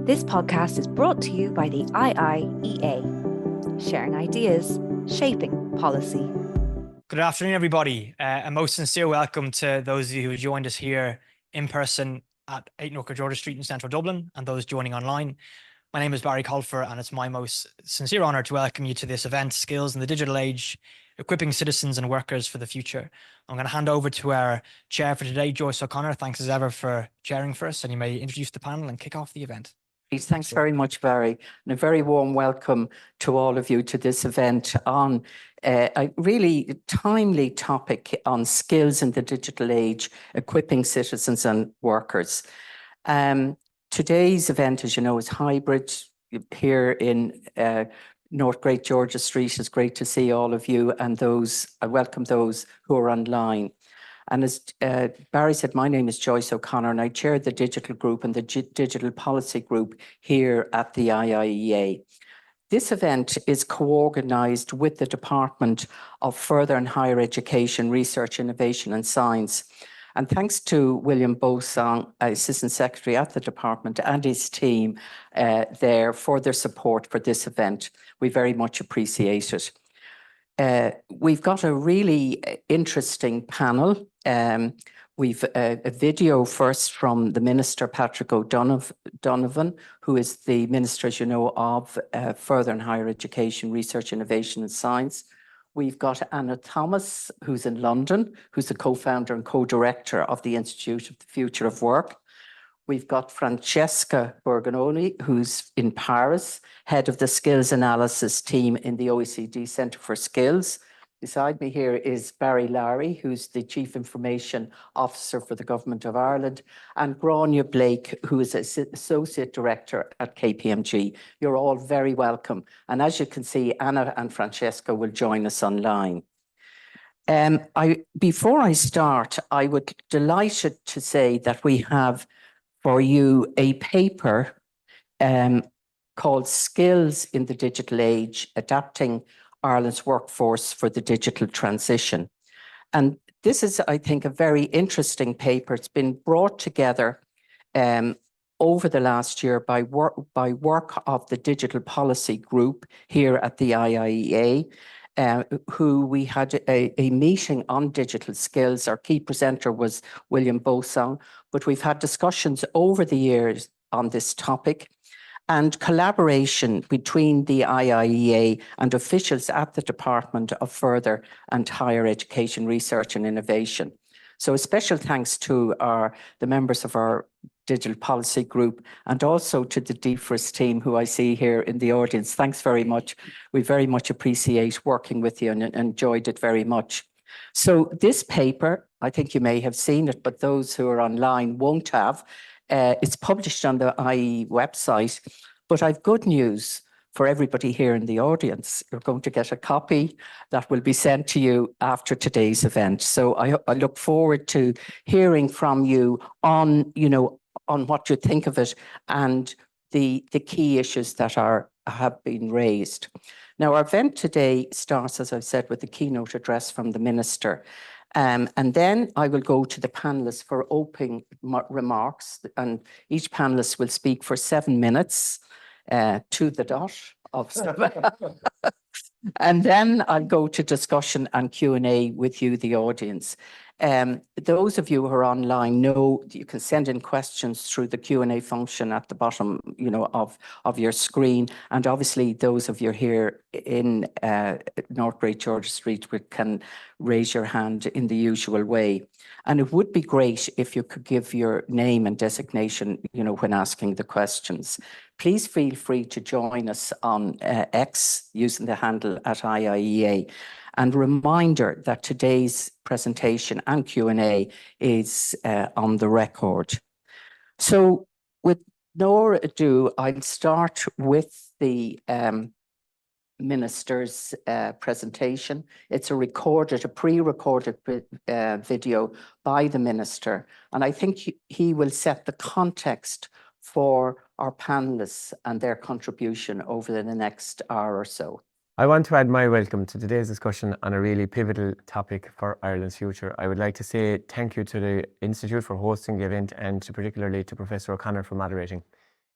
This podcast is brought to you by the IIEA, sharing ideas, shaping policy. Good afternoon, everybody. A most sincere welcome to those of you who joined us here in person at 8 North Great George Street in central Dublin and those joining online. My name is Barry Colfer, and it's my most sincere honour to welcome you to this event, Skills in the Digital Age, Equipping Citizens and Workers for the Future. I'm going to hand over to our chair for today, Joyce O'Connor. Thanks as ever for chairing for us, and you may introduce the panel and kick off the event. Thanks very much, Barry, and a very warm welcome to all of you to this event on a really timely topic on skills in the digital age, equipping citizens and workers. Today's event, as you know, is hybrid here in North Great George Street. It's great to see all of you, and I welcome those who are online. And as Barry said, my name is Joyce O'Connor, and I chair the digital group and the digital policy group here at the IIEA. This event is co-organised with the Department of Further and Higher Education, Research, Innovation and Science. And thanks to William Bosang, Assistant Secretary at the department, and his team there for their support for this event. We very much appreciate it. We've got a really interesting panel. We've a video first from the Minister, Patrick O'Donovan, who is the Minister, as you know, of Further and Higher Education, Research, Innovation and Science. We've got Anna Thomas, who's in London, who's the co-founder and co-director of the Institute of the Future of Work. We've got Francesca Borgonoli, who's in Paris, head of the skills analysis team in the OECD Centre for Skills. Beside me here is Barry Lowry, who's the Chief Information Officer for the Government of Ireland, and Grania Blake, who is Associate Director at KPMG. You're all very welcome. And as you can see, Anna and Francesca will join us online. Before I start, I would be delighted to say that we have for you a paper called Skills in the Digital Age, Adapting Ireland's Workforce for the Digital Transition. And this is, I think, a very interesting paper. It's been brought together over the last year by work of the Digital Policy Group here at the IIEA, who we had a meeting on digital skills. Our key presenter was William Bosang, but we've had discussions over the years on this topic, and collaboration between the IIEA and officials at the Department of Further and Higher Education, Research and Innovation. So a special thanks to the members of our Digital Policy Group and also to the DFHERIS team who I see here in the audience. Thanks very much. We very much appreciate working with you and enjoyed it very much. So this paper, I think you may have seen it, but those who are online won't have. It's published on the IE website, but I've good news for everybody here in the audience. You're going to get a copy that will be sent to you after today's event. So I look forward to hearing from you on what you think of it and the key issues that have been raised. Now, our event today starts, as I've said, with the keynote address from the Minister. And then I will go to the panelists for opening remarks, and each panelist will speak for 7 minutes to the dot of stuff. And then I'll go to discussion and Q&A with you, the audience. Those of you who are online know you can send in questions through the Q&A function at the bottom, of your screen. And obviously, those of you here in North Great George Street can raise your hand in the usual way. And it would be great if you could give your name and designation, when asking the questions. Please feel free to join us on X using the handle at IIEA. And reminder that today's presentation and Q&A is on the record. So with no ado, I'll start with the Minister's presentation. It's a pre-recorded video by the Minister. And I think he will set the context for our panelists and their contribution over the next hour or so. I want to add my welcome to today's discussion on a really pivotal topic for Ireland's future. I would like to say thank you to the Institute for hosting the event and particularly to Professor O'Connor for moderating.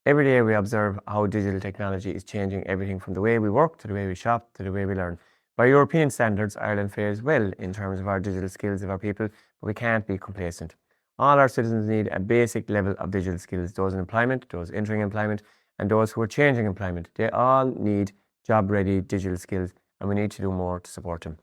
Every day we observe how digital technology is changing everything from the way we work to the way we shop to the way we learn. By European standards, Ireland fares well in terms of our digital skills of our people, but we can't be complacent. All our citizens need a basic level of digital skills, those in employment, those entering employment, and those who are changing employment. They all need job-ready digital skills, and we need to do more to support them.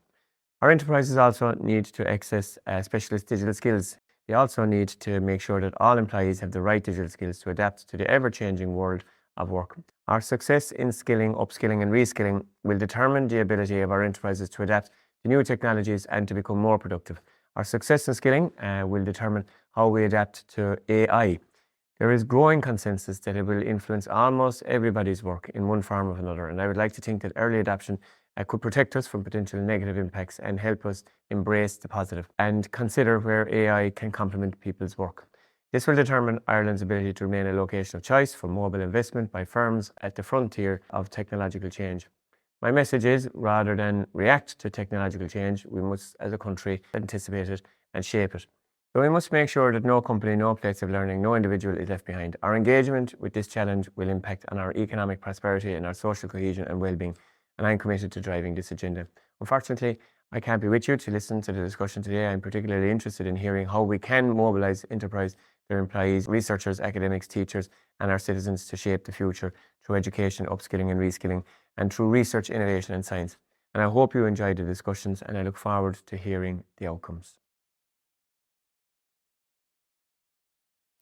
Our enterprises also need to access specialist digital skills. They also need to make sure that all employees have the right digital skills to adapt to the ever-changing world of work. Our success in skilling, upskilling and reskilling will determine the ability of our enterprises to adapt to new technologies and to become more productive. Our success in skilling will determine how we adapt to AI. There is growing consensus that it will influence almost everybody's work in one form or another, and I would like to think that early adoption could protect us from potential negative impacts and help us embrace the positive and consider where AI can complement people's work. This will determine Ireland's ability to remain a location of choice for mobile investment by firms at the frontier of technological change. My message is, rather than react to technological change, we must, as a country, anticipate it and shape it. So we must make sure that no company, no place of learning, no individual is left behind. Our engagement with this challenge will impact on our economic prosperity and our social cohesion and well-being, and I'm committed to driving this agenda. Unfortunately, I can't be with you to listen to the discussion today. I'm particularly interested in hearing how we can mobilise enterprise, their employees, researchers, academics, teachers, and our citizens to shape the future through education, upskilling and reskilling, and through research, innovation and science. And I hope you enjoyed the discussions, and I look forward to hearing the outcomes.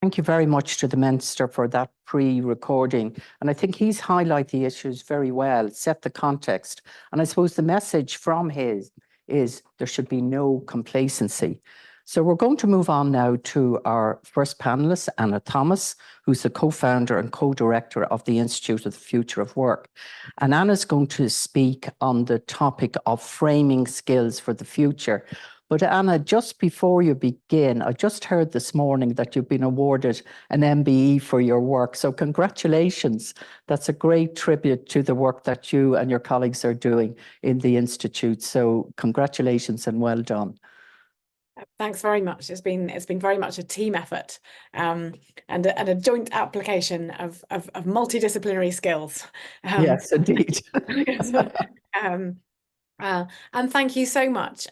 Thank you very much to the Minister for that pre-recording. And I think he's highlighted the issues very well, set the context. And I suppose the message from his is there should be no complacency. So we're going to move on now to our first panelist, Anna Thomas, who's the co-founder and co-director of the Institute of the Future of Work. And Anna's going to speak on the topic of framing skills for the future. But Anna, just before you begin, I just heard this morning that you've been awarded an MBE for your work. So congratulations. That's a great tribute to the work that you and your colleagues are doing in the Institute. So congratulations and well done. Thanks very much. It's been very much a team effort and a joint application of multidisciplinary skills. Yes, indeed. And thank you so much,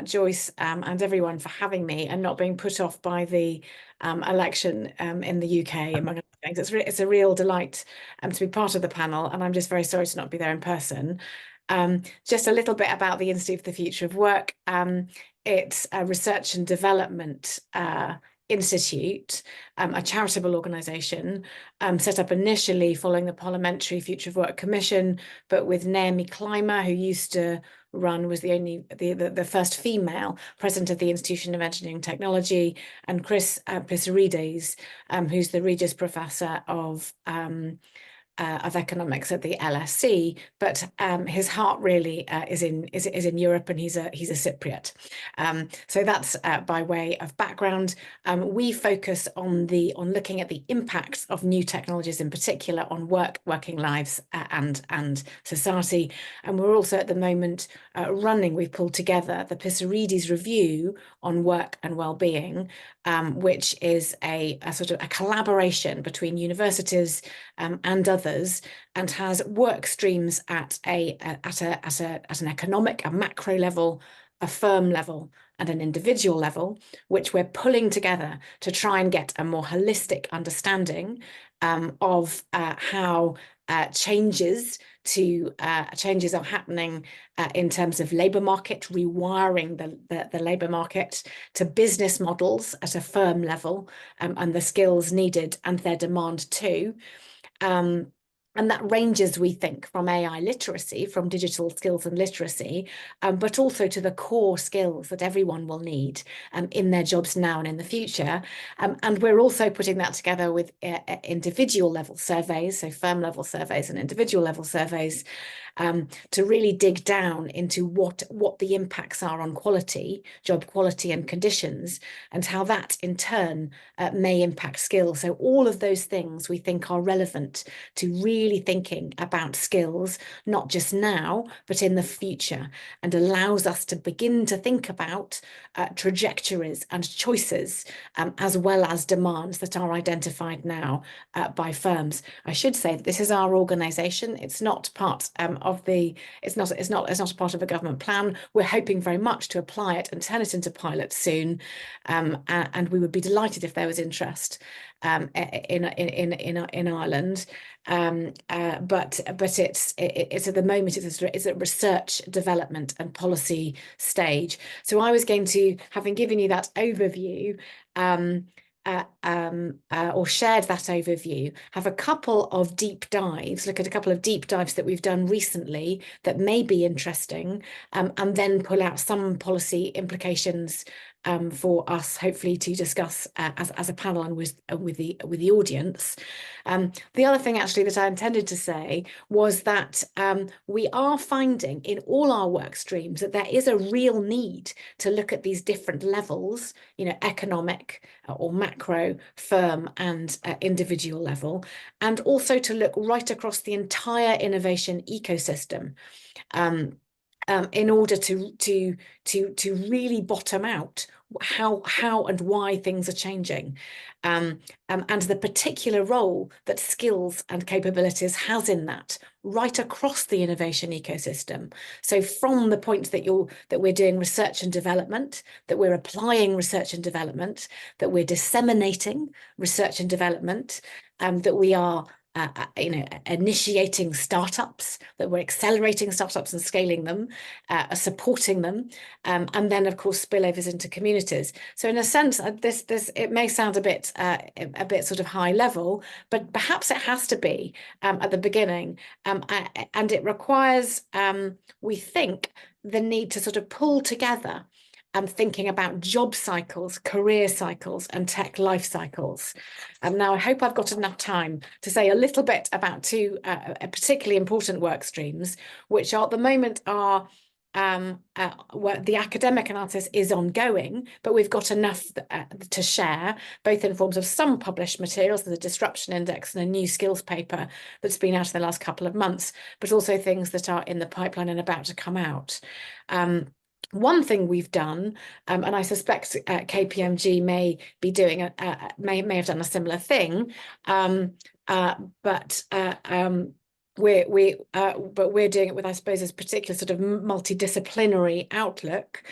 Joyce, and everyone for having me and not being put off by the election in the UK, among other things. It's a real delight to be part of the panel, and I'm just very sorry to not be there in person. Just a little bit about the Institute for the Future of Work. It's a research and development institute, a charitable organisation set up initially following the Parliamentary Future of Work Commission, but with Naomi Clymer, who used to was the first female president of the Institution of Engineering and Technology, and Chris Pisarides, who's the Regis Professor of economics at the LSE, but his heart really is in Europe, and he's a Cypriot. So that's by way of background. We focus on looking at the impacts of new technologies, in particular on working lives and society. And we're also at the moment we've pulled together the Pisarides Review on Work and Wellbeing, which is a sort of a collaboration between universities and others, and has work streams at an economic, a macro level, a firm level, and an individual level, which we're pulling together to try and get a more holistic understanding of how changes are happening in terms of labour market, rewiring the labour market to business models at a firm level, and the skills needed and their demand too. And that ranges, we think, from AI literacy, from digital skills and literacy, but also to the core skills that everyone will need in their jobs now and in the future. And we're also putting that together with individual level surveys, so firm level surveys and individual level surveys, to really dig down into what the impacts are on quality, job quality and conditions, and how that in turn may impact skills. So all of those things we think are relevant to really really thinking about skills, not just now, but in the future, and allows us to begin to think about trajectories and choices, as well as demands that are identified now by firms. I should say that this is our organisation. It's not part of the. It's not a part of a government plan. We're hoping very much to apply it and turn it into pilot soon, and we would be delighted if there was interest in Ireland. But it's at the moment it's a research, development, and policy stage. So I was going to, having given you that overview, or shared that overview, have a couple of deep dives, look at a couple of deep dives that we've done recently that may be interesting, and then pull out some policy implications for us, hopefully, to discuss as a panel and with the audience. The other thing actually that I intended to say was that we are finding in all our work streams that there is a real need to look at these different levels, economic or macro, firm, and individual level, and also to look right across the entire innovation ecosystem. In order to really bottom out how and why things are changing, and the particular role that skills and capabilities has in that, right across the innovation ecosystem. So from the point that we're doing research and development, that we're applying research and development, that we're disseminating research and development, that we are initiating startups, that we're accelerating startups and scaling them, supporting them, and then of course spillovers into communities. So in a sense, this it may sound a bit sort of high level, but perhaps it has to be at the beginning, and it requires, we think, the need to sort of pull together thinking about job cycles, career cycles, and tech life cycles. Now, I hope I've got enough time to say a little bit about two particularly important work streams, which at the moment are where the academic analysis is ongoing, but we've got enough to share, both in forms of some published materials, the disruption index and a new skills paper that's been out in the last couple of months, but also things that are in the pipeline and about to come out. One thing we've done, and I suspect KPMG may be doing may have done a similar thing, but we're doing it with, I suppose, this particular sort of multidisciplinary outlook,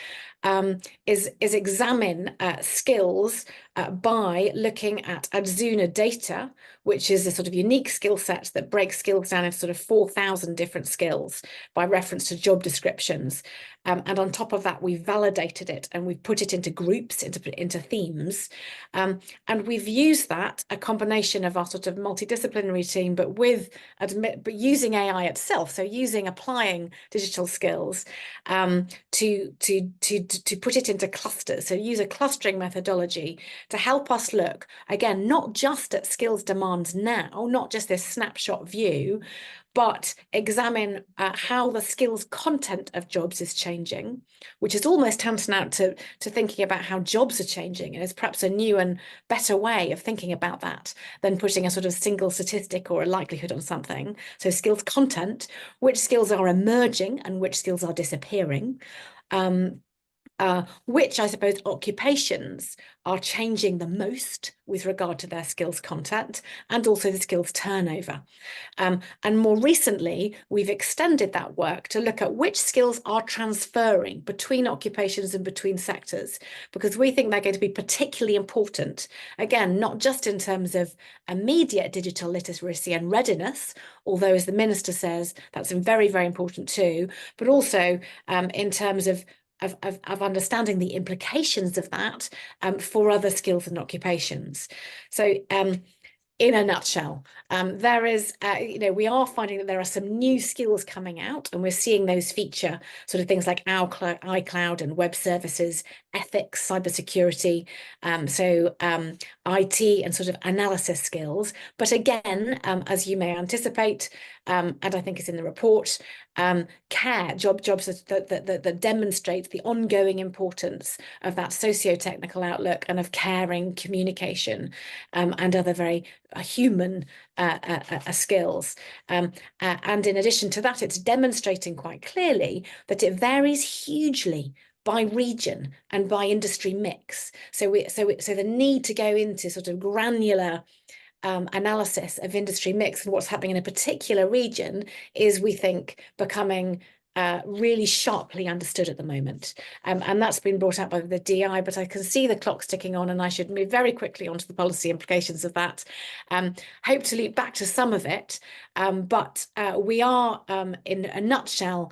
is examine skills by looking at Adzuna data, which is a sort of unique skill set that breaks skills down into sort of 4,000 different skills by reference to job descriptions. And on top of that, we've validated it and we've put it into groups, into themes. And we've used that, a combination of our sort of multidisciplinary team, but using AI itself, so applying digital skills to put it into clusters. So use a clustering methodology to help us look, again, not just at skills demands now, not just this snapshot view, but examine how the skills content of jobs is changing, which is almost tantamount to thinking about how jobs are changing. And it's perhaps a new and better way of thinking about that than putting a sort of single statistic or a likelihood on something. So skills content, which skills are emerging and which skills are disappearing. Which I suppose occupations are changing the most with regard to their skills content and also the skills turnover. And more recently, we've extended that work to look at which skills are transferring between occupations and between sectors, because we think they're going to be particularly important, again, not just in terms of immediate digital literacy and readiness, although as the Minister says, that's very, very important too, but also in terms of understanding the implications of that for other skills and occupations. So in a nutshell, there is, we are finding that there are some new skills coming out, and we're seeing those feature sort of things like iCloud and web services, ethics, cybersecurity, so IT and sort of analysis skills. But again, as you may anticipate, and I think it's in the report, care, jobs that demonstrate the ongoing importance of that socio-technical outlook and of caring, communication, and other very human skills. And in addition to that, it's demonstrating quite clearly that it varies hugely by region and by industry mix. So the need to go into sort of granular analysis of industry mix and what's happening in a particular region is, we think, becoming really sharply understood at the moment. And that's been brought up by the DI, but I can see the clock's ticking on and I should move very quickly onto the policy implications of that. Hope to leap back to some of it, but we are, in a nutshell,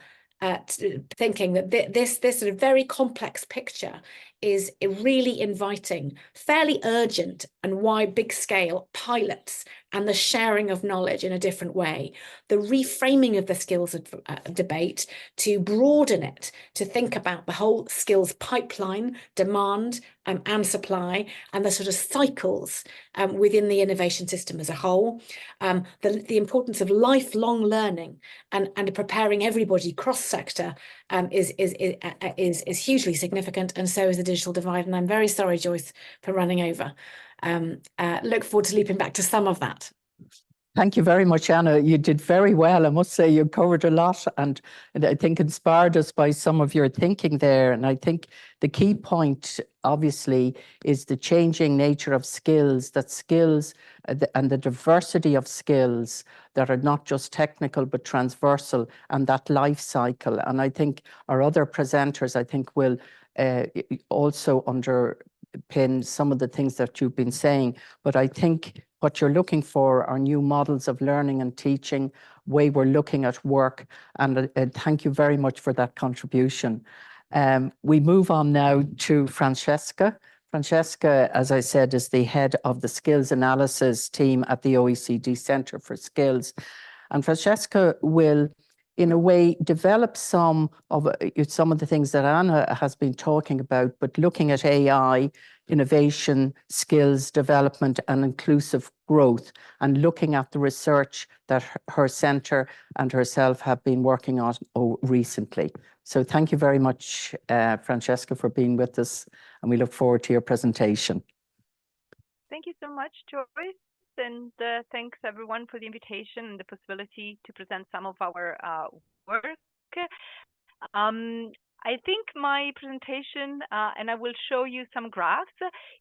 thinking that this sort of very complex picture is really inviting fairly urgent and wide, big scale pilots and the sharing of knowledge in a different way, the reframing of the skills debate to broaden it, to think about the whole skills pipeline, demand and supply, and the sort of cycles within the innovation system as a whole, the importance of lifelong learning and preparing everybody cross-sector is hugely significant, and so is the digital divide. And I'm very sorry, Joyce, for running over. Look forward to leaping back to some of that. Thank you very much, Anna. You did very well. I must say you covered a lot, and I think inspired us by some of your thinking there. And I think the key point, obviously, is the changing nature of skills, that skills and the diversity of skills that are not just technical, but transversal, and that life cycle. And I think our other presenters, I think, will also underpin some of the things that you've been saying. But I think what you're looking for are new models of learning and teaching, way we're looking at work. And thank you very much for that contribution. We move on now to Francesca. Francesca, as I said, is the head of the skills analysis team at the OECD Centre for Skills. And Francesca will, in a way, develop some of the things that Anna has been talking about, but looking at AI, innovation, skills development, and inclusive growth, and looking at the research that her centre and herself have been working on recently. So thank you very much, Francesca, for being with us, and we look forward to your presentation. Thank you so much, Joyce, and thanks everyone for the invitation and the possibility to present some of our work. I think my presentation, and I will show you some graphs,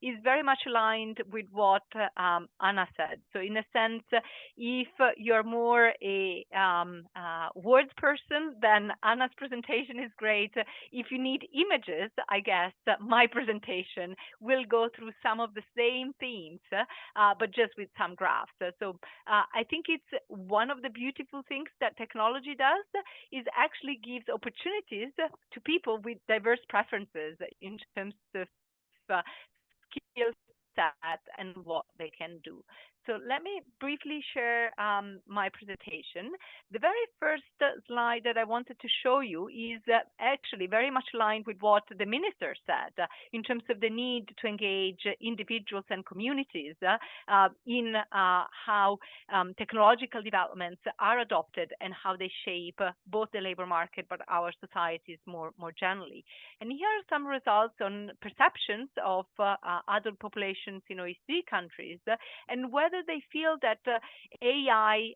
is very much aligned with what Anna said. So in a sense, if you're more a words person, then Anna's presentation is great. If you need images, I guess my presentation will go through some of the same themes, but just with some graphs. So I think it's one of the beautiful things that technology does, is actually gives opportunities to people with diverse preferences in terms of skill set and what they can do. So let me briefly share my presentation. The very first slide that I wanted to show you is actually very much aligned with what the minister said in terms of the need to engage individuals and communities in how technological developments are adopted and how they shape both the labor market but our societies more generally. And here are some results on perceptions of adult populations in OECD countries and whether they feel that AI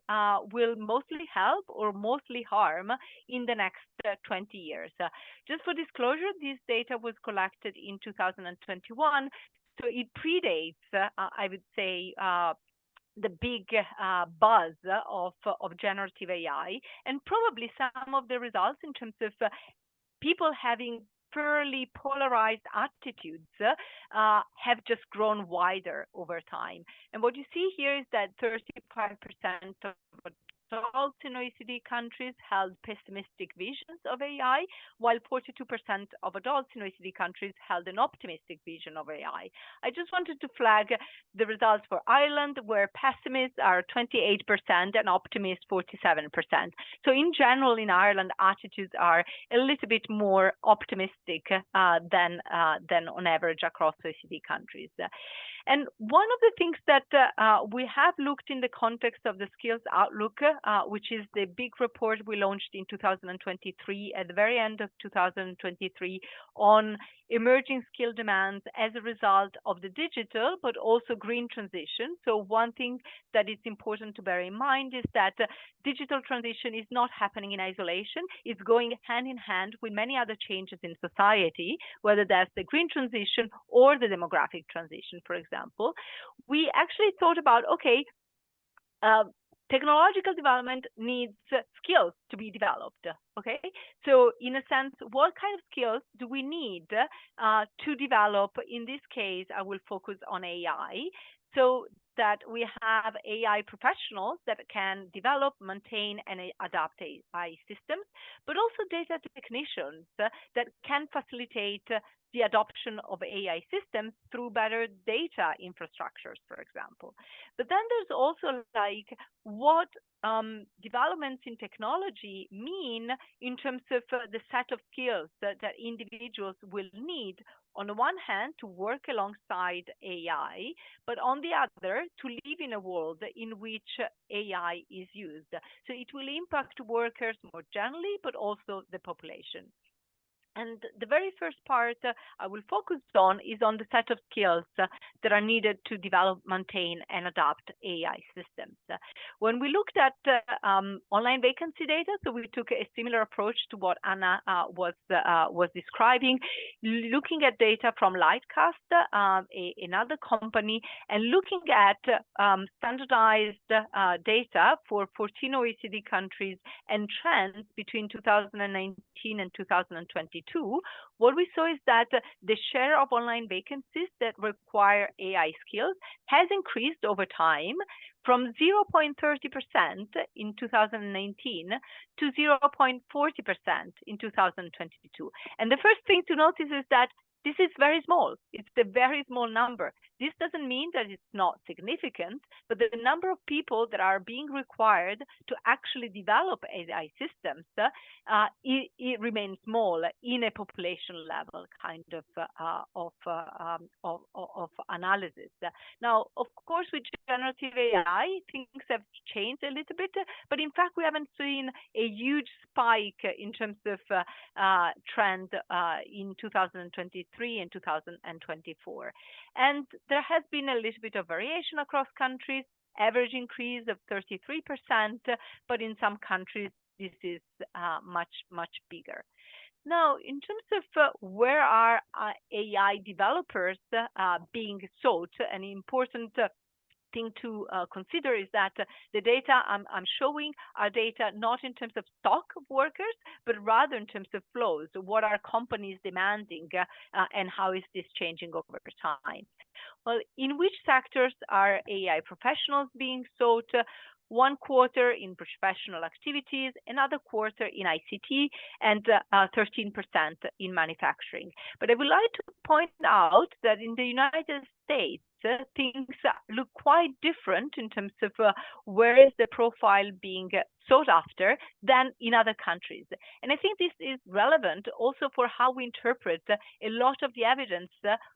will mostly help or mostly harm in the next 20 years. Just for disclosure, this data was collected in 2021, so it predates, I would say, the big buzz of generative AI, and probably some of the results in terms of people having fairly polarized attitudes have just grown wider over time. And what you see here is that 35% of adults in OECD countries held pessimistic visions of AI, while 42% of adults in OECD countries held an optimistic vision of AI. I just wanted to flag the results for Ireland, where pessimists are 28% and optimists 47%. So in general, in Ireland, attitudes are a little bit more optimistic than on average across OECD countries. And one of the things that we have looked in the context of the Skills Outlook, which is the big report we launched in 2023, at the very end of 2023, on emerging skill demands as a result of the digital, but also green transition. So one thing that is important to bear in mind is that digital transition is not happening in isolation. It's going hand in hand with many other changes in society, whether that's the green transition or the demographic transition, for example. We actually thought about, okay, technological development needs skills to be developed, okay? So in a sense, what kind of skills do we need to develop? In this case, I will focus on AI, so that we have AI professionals that can develop, maintain, and adapt AI systems, but also data technicians that can facilitate the adoption of AI systems through better data infrastructures, for example. But then there's also like what developments in technology mean in terms of the set of skills that individuals will need, on the one hand, to work alongside AI, but on the other, to live in a world in which AI is used. So it will impact workers more generally, but also the population. And the very first part I will focus on is on the set of skills that are needed to develop, maintain, and adapt AI systems. When we looked at online vacancy data, so we took a similar approach to what Anna was describing, looking at data from Lightcast, another company, and looking at standardized data for 14 OECD countries and trends between 2019 and 2022. What we saw is that the share of online vacancies that require AI skills has increased over time from 0.30% in 2019 to 0.40% in 2022. And the first thing to notice is that this is very small. It's a very small number. This doesn't mean that it's not significant, but the number of people that are being required to actually develop AI systems, it remains small in a population level kind of analysis. Now, of course, with generative AI, things have changed a little bit, but in fact, we haven't seen a huge spike in terms of trend in 2023 and 2024. And there has been a little bit of variation across countries, average increase of 33%, but in some countries, this is much bigger. Now, in terms of where are AI developers being sought, an important thing to consider is that the data I'm showing are data not in terms of stock of workers, but rather in terms of flows. So what are companies demanding and how is this changing over time? Well, in which sectors are AI professionals being sought? One quarter in professional activities, another quarter in ICT, and 13% in manufacturing. But I would like to point out that in the United States, things look quite different in terms of where is the profile being sought after than in other countries. And I think this is relevant also for how we interpret a lot of the evidence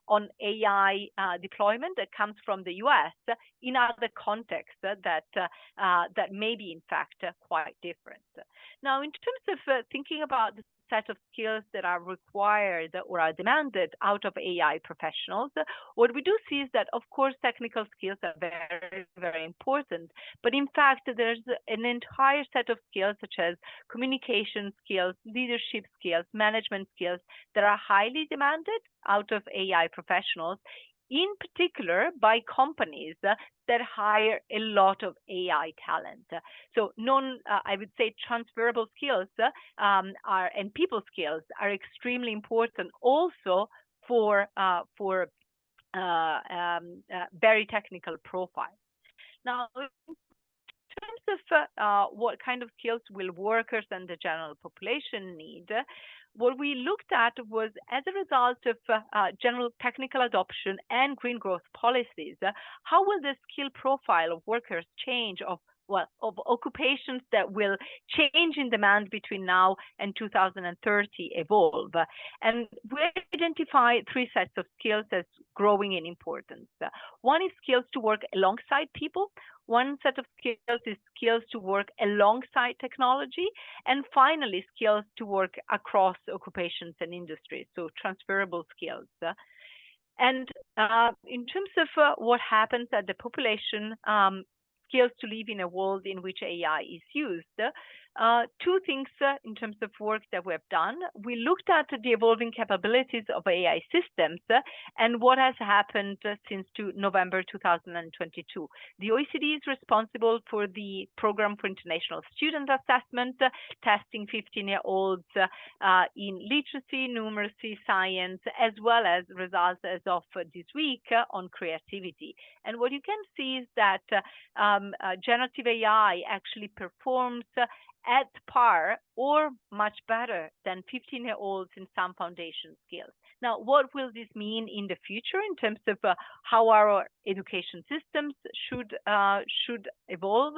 on AI deployment that comes from the US in other contexts that may be in fact quite different. Now, in terms of thinking about the set of skills that are required or are demanded out of AI professionals, what we do see is that, of course, technical skills are very, very important. But in fact, there's an entire set of skills such as communication skills, leadership skills, management skills that are highly demanded out of AI professionals, in particular by companies that hire a lot of AI talent. So I would say transferable skills and people skills are extremely important also for very technical profiles. Now, in terms of what kind of skills will workers and the general population need, what we looked at was, as a result of general technical adoption and green growth policies, how will the skill profile of workers change, of occupations that will change in demand between now and 2030 evolve. And we identify three sets of skills as growing in importance. One is skills to work alongside people. One set of skills is skills to work alongside technology. And finally, skills to work across occupations and industries, so transferable skills. And in terms of what happens at the population, skills to live in a world in which AI is used, two things in terms of work that we have done. We looked at the evolving capabilities of AI systems and what has happened since November 2022. The OECD is responsible for the Program for International Student Assessment, testing 15-year-olds in literacy, numeracy, science, as well as results as of this week on creativity. And what you can see is that generative AI actually performs at par or much better than 15-year-olds in some foundation skills. Now, what will this mean in the future in terms of how our education systems should evolve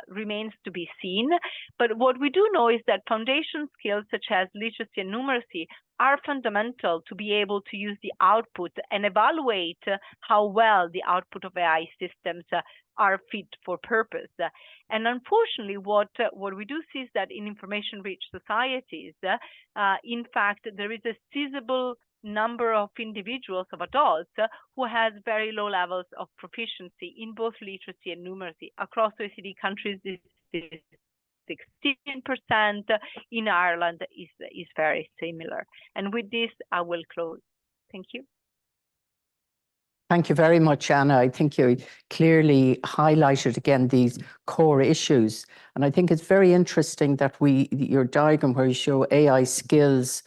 remains to be seen. But what we do know is that foundation skills such as literacy and numeracy are fundamental to be able to use the output and evaluate how well the output of AI systems are fit for purpose. And unfortunately, what we do see is that in information-rich societies, in fact, there is a sizable number of individuals, of adults, who has very low levels of proficiency in both literacy and numeracy. Across OECD countries, this is 16%. In Ireland is very similar. And with this, I will close. Thank you. Thank you very much, Anna. I think you clearly highlighted again these core issues. And I think it's very interesting that your diagram where you show AI skills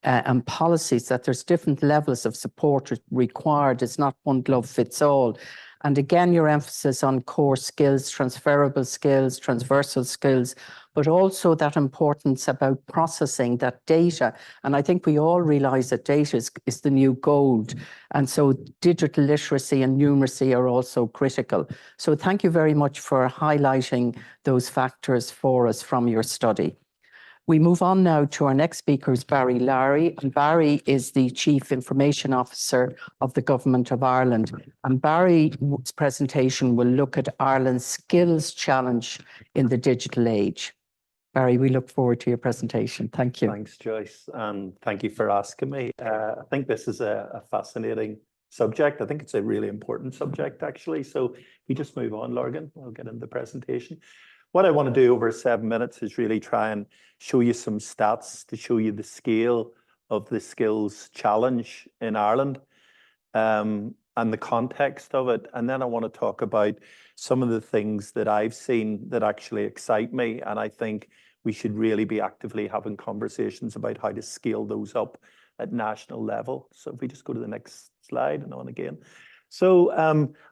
and policies, that there's different levels of support required. It's not one glove fits all. And again, your emphasis on core skills, transferable skills, transversal skills, but also that importance about processing that data. And I think we all realize that data is the new gold. And so digital literacy and numeracy are also critical. So thank you very much for highlighting those factors for us from your study. We move on now to our next speaker, is Barry Lowry. And Barry is the Chief Information Officer of the Government of Ireland. And Barry's presentation will look at Ireland's skills challenge in the digital age. Barry, we look forward to your presentation. Thank you. Thanks, Joyce. And thank you for asking me. I think this is a fascinating subject. I think it's a really important subject, actually. So if you just move on, Lorgan, I'll get into the presentation. What I want to do over 7 minutes is really try and show you some stats to show you the scale of the skills challenge in Ireland and the context of it. And then I want to talk about some of the things that I've seen that actually excite me. And I think we should really be actively having conversations about how to scale those up at national level. So if we just go to the next slide and on again. So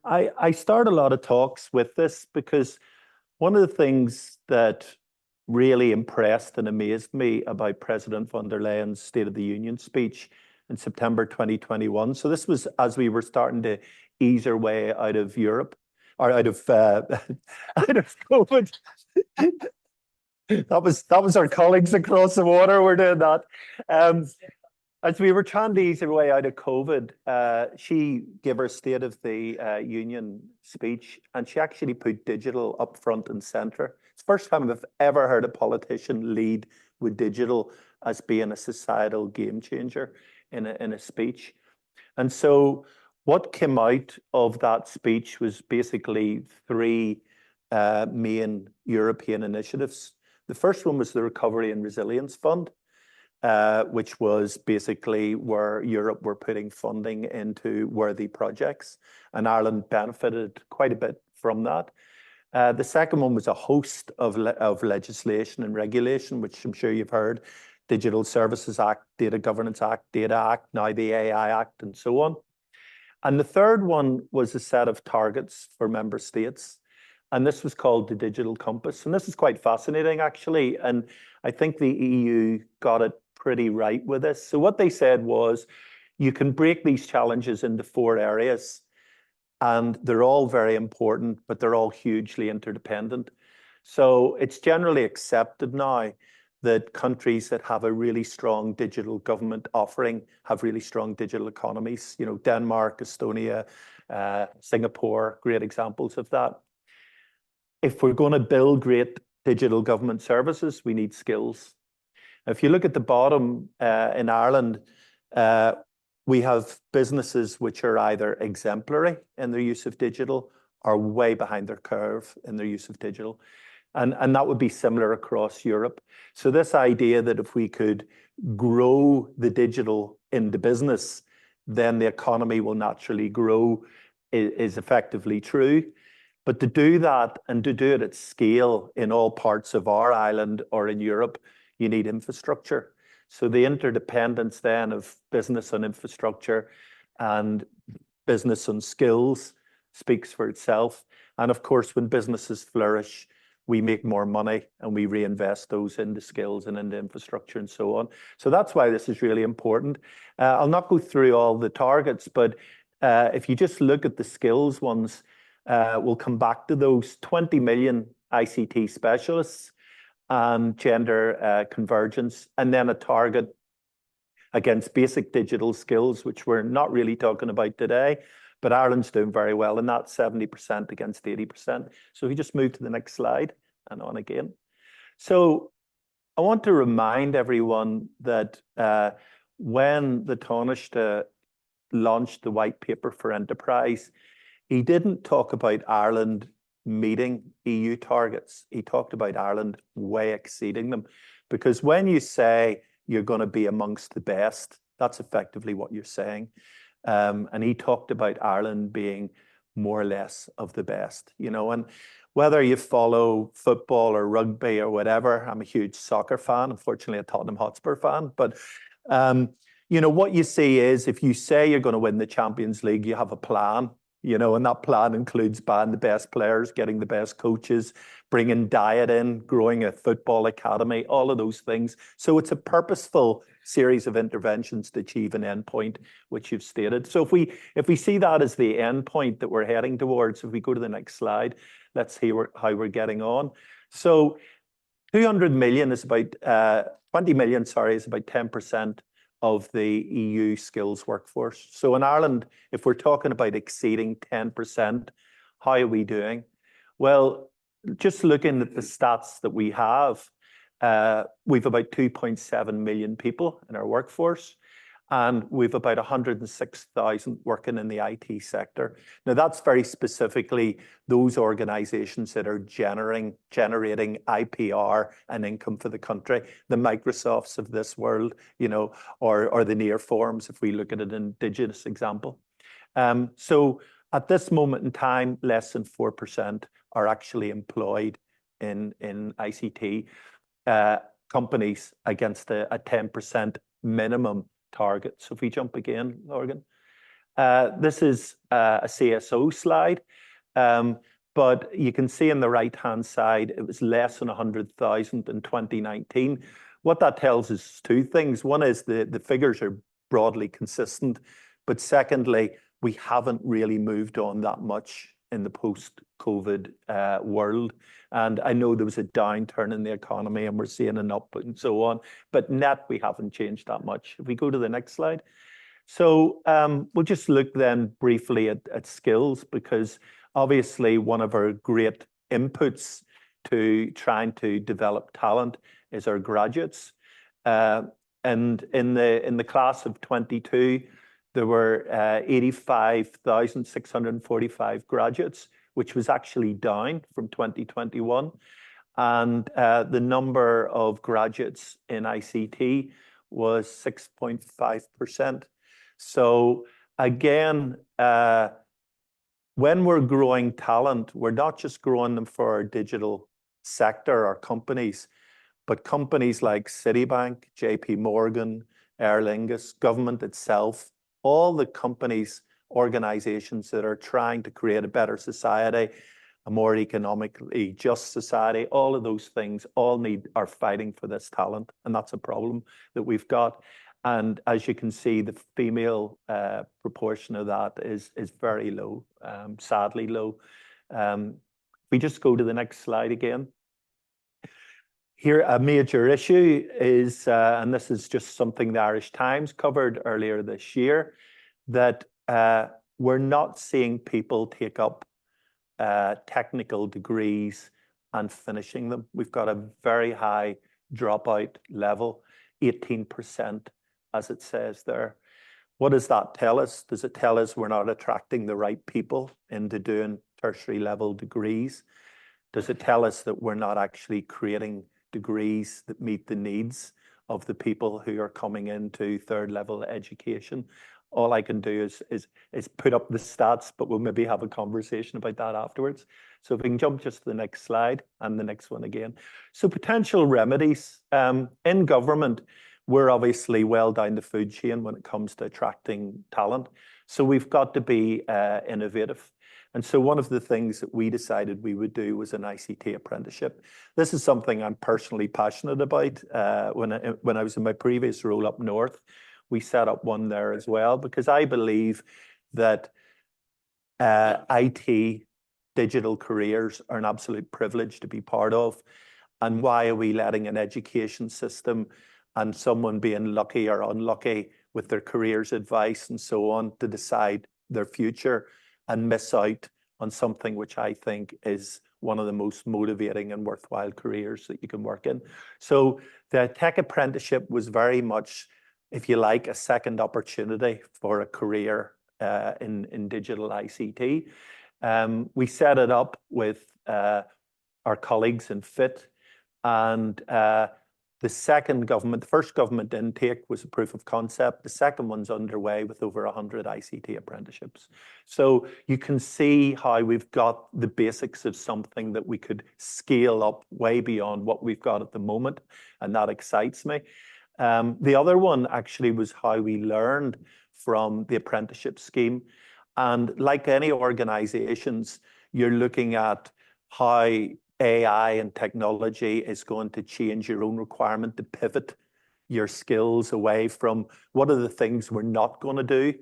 I start a lot of talks with this because one of the things that really impressed and amazed me about President von der Leyen's State of the Union speech in September 2021. So this was as we were starting to ease our way out of Europe, or out of COVID. That was our colleagues across the water were doing that. As we were trying to ease our way out of COVID, she gave her State of the Union speech, and she actually put digital up front and center. It's the first time I've ever heard a politician lead with digital as being a societal game changer in a speech. And so what came out of that speech was basically three main European initiatives. The first one was the Recovery and Resilience Fund, which was basically where Europe were putting funding into worthy projects, and Ireland benefited quite a bit from that. The second one was a host of legislation and regulation, which I'm sure you've heard: Digital Services Act, Data Governance Act, Data Act, now the AI Act, and so on. And the third one was a set of targets for member states, and this was called the Digital Compass. And this is quite fascinating, actually, and I think the EU got it pretty right with this. So what they said was, you can break these challenges into 4 areas, and they're all very important, but they're all hugely interdependent. So it's generally accepted now that countries that have a really strong digital government offering have really strong digital economies. You know, Denmark, Estonia, Singapore, great examples of that. If we're going to build great digital government services, we need skills. If you look at the bottom in Ireland, we have businesses which are either exemplary in their use of digital or way behind their curve in their use of digital. And that would be similar across Europe. So this idea that if we could grow the digital into business, then the economy will naturally grow is effectively true. But to do that and to do it at scale in all parts of our island or in Europe, you need infrastructure. So the interdependence then of business on infrastructure and business on skills speaks for itself. And of course, when businesses flourish, we make more money and we reinvest those into skills and into infrastructure and so on. So that's why this is really important. I'll not go through all the targets, but if you just look at the skills ones, we'll come back to those 20 million ICT specialists and gender convergence, and then a target against basic digital skills, which we're not really talking about today, but Ireland's doing very well, and that's 70% against 80%. So if you just move to the next slide and on again. So I want to remind everyone that when the Taoiseach launched the white paper for enterprise, he didn't talk about Ireland meeting EU targets. He talked about Ireland way exceeding them. Because when you say you're going to be amongst the best, that's effectively what you're saying. And he talked about Ireland being more or less of the best, you know, and whether you follow football or rugby or whatever, I'm a huge soccer fan, unfortunately a Tottenham Hotspur fan, but you know, what you see is if you say you're going to win the Champions League, you have a plan, you know, and that plan includes buying the best players, getting the best coaches, bringing diet in, growing a football academy, all of those things. So it's a purposeful series of interventions to achieve an endpoint, which you've stated. So if we see that as the endpoint that we're heading towards, if we go to the next slide, let's see how we're getting on. So 200 million is about, 20 million, sorry, is about 10% of the EU skills workforce. So in Ireland, if we're talking about exceeding 10%, how are we doing? Well, just looking at the stats that we have, we've about 2.7 million people in our workforce, and we've about 106,000 working in the IT sector. Now, that's very specifically those organizations that are generating IPR and income for the country, the Microsofts of this world, you know, or the near forms, if we look at an indigenous example. So at this moment in time, less than 4% are actually employed in ICT companies against a 10% minimum target. So if we jump again, Morgan, this is a CSO slide, but you can see on the right-hand side, it was less than 100,000 in 2019. What that tells us two things. One is the figures are broadly consistent, but secondly, we haven't really moved on that much in the post-COVID world. And I know there was a downturn in the economy and we're seeing an up and so on, but net, we haven't changed that much. If we go to the next slide. So we'll just look then briefly at skills, because obviously one of our great inputs to trying to develop talent is our graduates. And in the class of 22, there were 85,645 graduates, which was actually down from 2021. And the number of graduates in ICT was 6.5%. So again, when we're growing talent, we're not just growing them for our digital sector or companies, but companies like Citibank, JP Morgan, Aer Lingus, government itself, all the companies, organizations that are trying to create a better society, a more economically just society, all of those things are fighting for this talent. And that's a problem that we've got. And as you can see, the female proportion of that is very low, sadly low. We just go to the next slide again. Here, a major issue is, and this is just something the Irish Times covered earlier this year, that we're not seeing people take up technical degrees and finishing them. We've got a very high dropout level, 18%, as it says there. What does that tell us? Does it tell us we're not attracting the right people into doing tertiary level degrees? Does it tell us that we're not actually creating degrees that meet the needs of the people who are coming into third level education? All I can do is put up the stats, but we'll maybe have a conversation about that afterwards. So if we can jump just to the next slide and the next one again. So potential remedies. In government, we're obviously well down the food chain when it comes to attracting talent. So we've got to be innovative. And so one of the things that we decided we would do was an ICT apprenticeship. This is something I'm personally passionate about. When I was in my previous role up north, we set up one there as well, because I believe that IT, digital careers are an absolute privilege to be part of. And why are we letting an education system and someone being lucky or unlucky with their careers advice and so on to decide their future and miss out on something which I think is one of the most motivating and worthwhile careers that you can work in? So the tech apprenticeship was very much, if you like, a second opportunity for a career in digital ICT. We set it up with our colleagues in FIT, and the first government intake was a proof of concept. The second one's underway with over 100 ICT apprenticeships. So you can see how we've got the basics of something that we could scale up way beyond what we've got at the moment, and that excites me. The other one actually was how we learned from the apprenticeship scheme. And like any organizations, you're looking at how AI and technology is going to change your own requirement to pivot your skills away from what are the things we're not going to do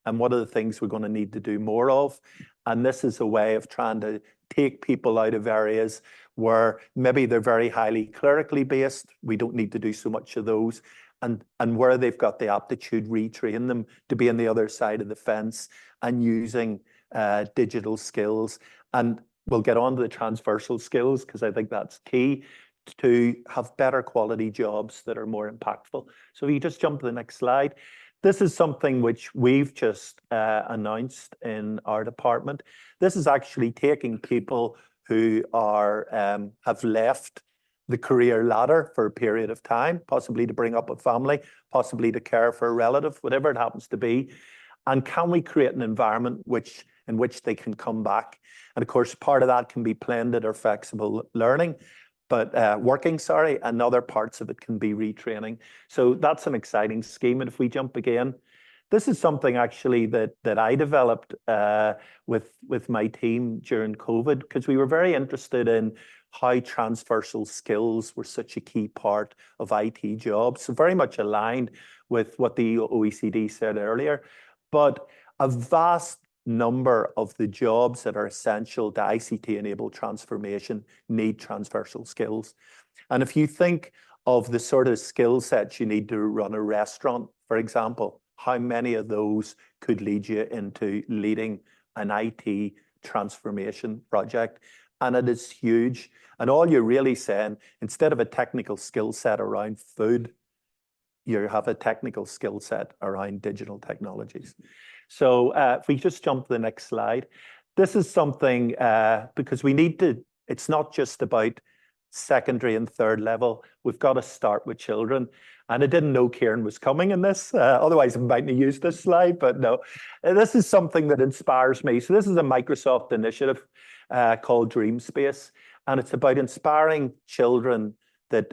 and what are the things we're going to need to do more of. And this is a way of trying to take people out of areas where maybe they're very highly clerically based. We don't need to do so much of those. And where they've got the aptitude, retrain them to be on the other side of the fence and using digital skills. And we'll get on to the transversal skills, because I think that's key to have better quality jobs that are more impactful. So if you just jump to the next slide. This is something which we've just announced in our department. This is actually taking people who are have left the career ladder for a period of time, possibly to bring up a family, possibly to care for a relative, whatever it happens to be. And can we create an environment in which they can come back? And of course, part of that can be blended or flexible learning, but and other parts of it can be retraining. So that's an exciting scheme. And if we jump again, this is something actually that I developed with my team during COVID, because we were very interested in how transversal skills were such a key part of IT jobs. So very much aligned with what the OECD said earlier. But a vast number of the jobs that are essential to ICT-enabled transformation need transversal skills. And if you think of the sort of skill sets you need to run a restaurant, for example, how many of those could lead you into leading an IT transformation project? And it is huge. And all you're really saying, instead of a technical skill set around food, you have a technical skill set around digital technologies. So if we just jump to the next slide, this is something, because we need to, it's not just about secondary and third level. We've got to start with children. And I didn't know Kieran was coming in this. Otherwise, I might not use this slide, but no. This is something that inspires me. So this is a Microsoft initiative called Dream Space. And it's about inspiring children that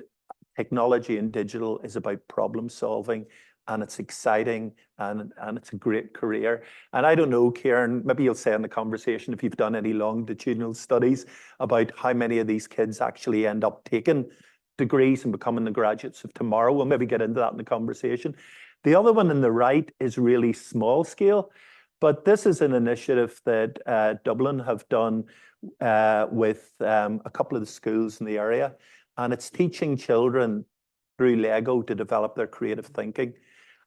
technology and digital is about problem solving, and it's exciting, and it's a great career. And I don't know, Kieran, maybe you'll say in the conversation if you've done any longitudinal studies about how many of these kids actually end up taking degrees and becoming the graduates of tomorrow. We'll maybe get into that in the conversation. The other one on the right is really small scale, but this is an initiative that Dublin have done with a couple of the schools in the area. And it's teaching children through Lego to develop their creative thinking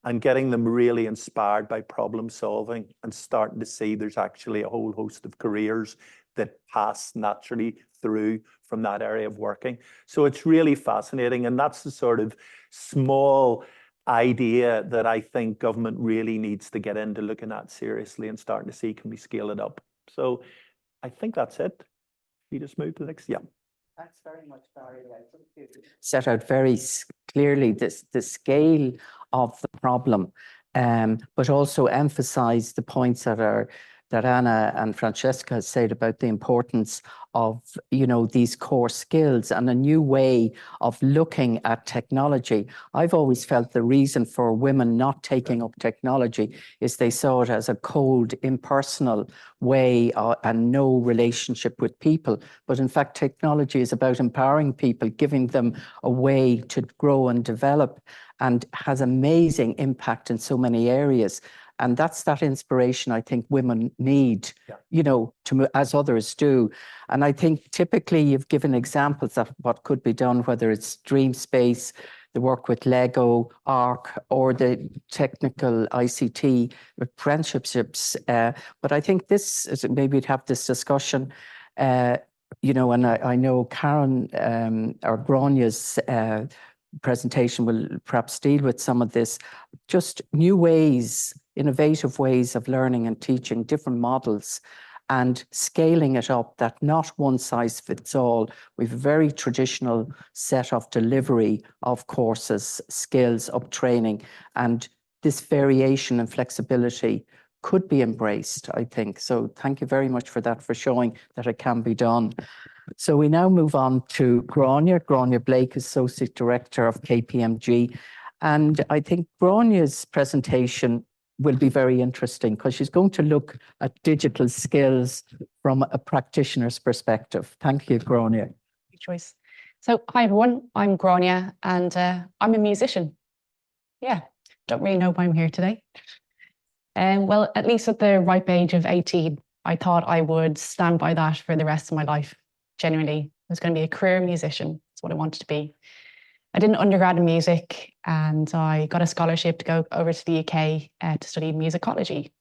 and getting them really inspired by problem solving and starting to see there's actually a whole host of careers that pass naturally through from that area of working. So it's really fascinating. And that's the sort of small idea that I think government really needs to get into looking at seriously and starting to see, can we scale it up? So I think that's it. You just move to the next, yeah. Thanks very much, Barry. I think you set out very clearly the scale of the problem, but also emphasize the points that Anna and Francesca said about the importance of, you know, these core skills and a new way of looking at technology. I've always felt the reason for women not taking up technology is they saw it as a cold, impersonal way and no relationship with people. But in fact, technology is about empowering people, giving them a way to grow and develop, and has amazing impact in so many areas. And that's that inspiration I think women need, you know, as others do. And I think typically you've given examples of what could be done, whether it's Dream Space, the work with Lego, ARC, or the technical ICT apprenticeships. But I think this is, maybe we'd have this discussion, you know, and I know Karen or Grania's presentation will perhaps deal with some of this, just new ways, innovative ways of learning and teaching, different models, and scaling it up, that not one size fits all. We've a very traditional set of delivery of courses, skills, up training, and this variation and flexibility could be embraced, I think. So thank you very much for that, for showing that it can be done. So we now move on to Grania. Grania Blake, Associate Director of KPMG. And I think Grania's presentation will be very interesting because she's going to look at digital skills from a practitioner's perspective. Thank you, Grania. Good choice. So hi everyone, I'm Grania and I'm a musician. Yeah, don't really know why I'm here today. Well, at least at the ripe age of 18, I thought I would stand by that for the rest of my life. Genuinely, I was going to be a career musician. That's what I wanted to be. I did an undergrad in music and I got a scholarship to go over to the UK to study musicology.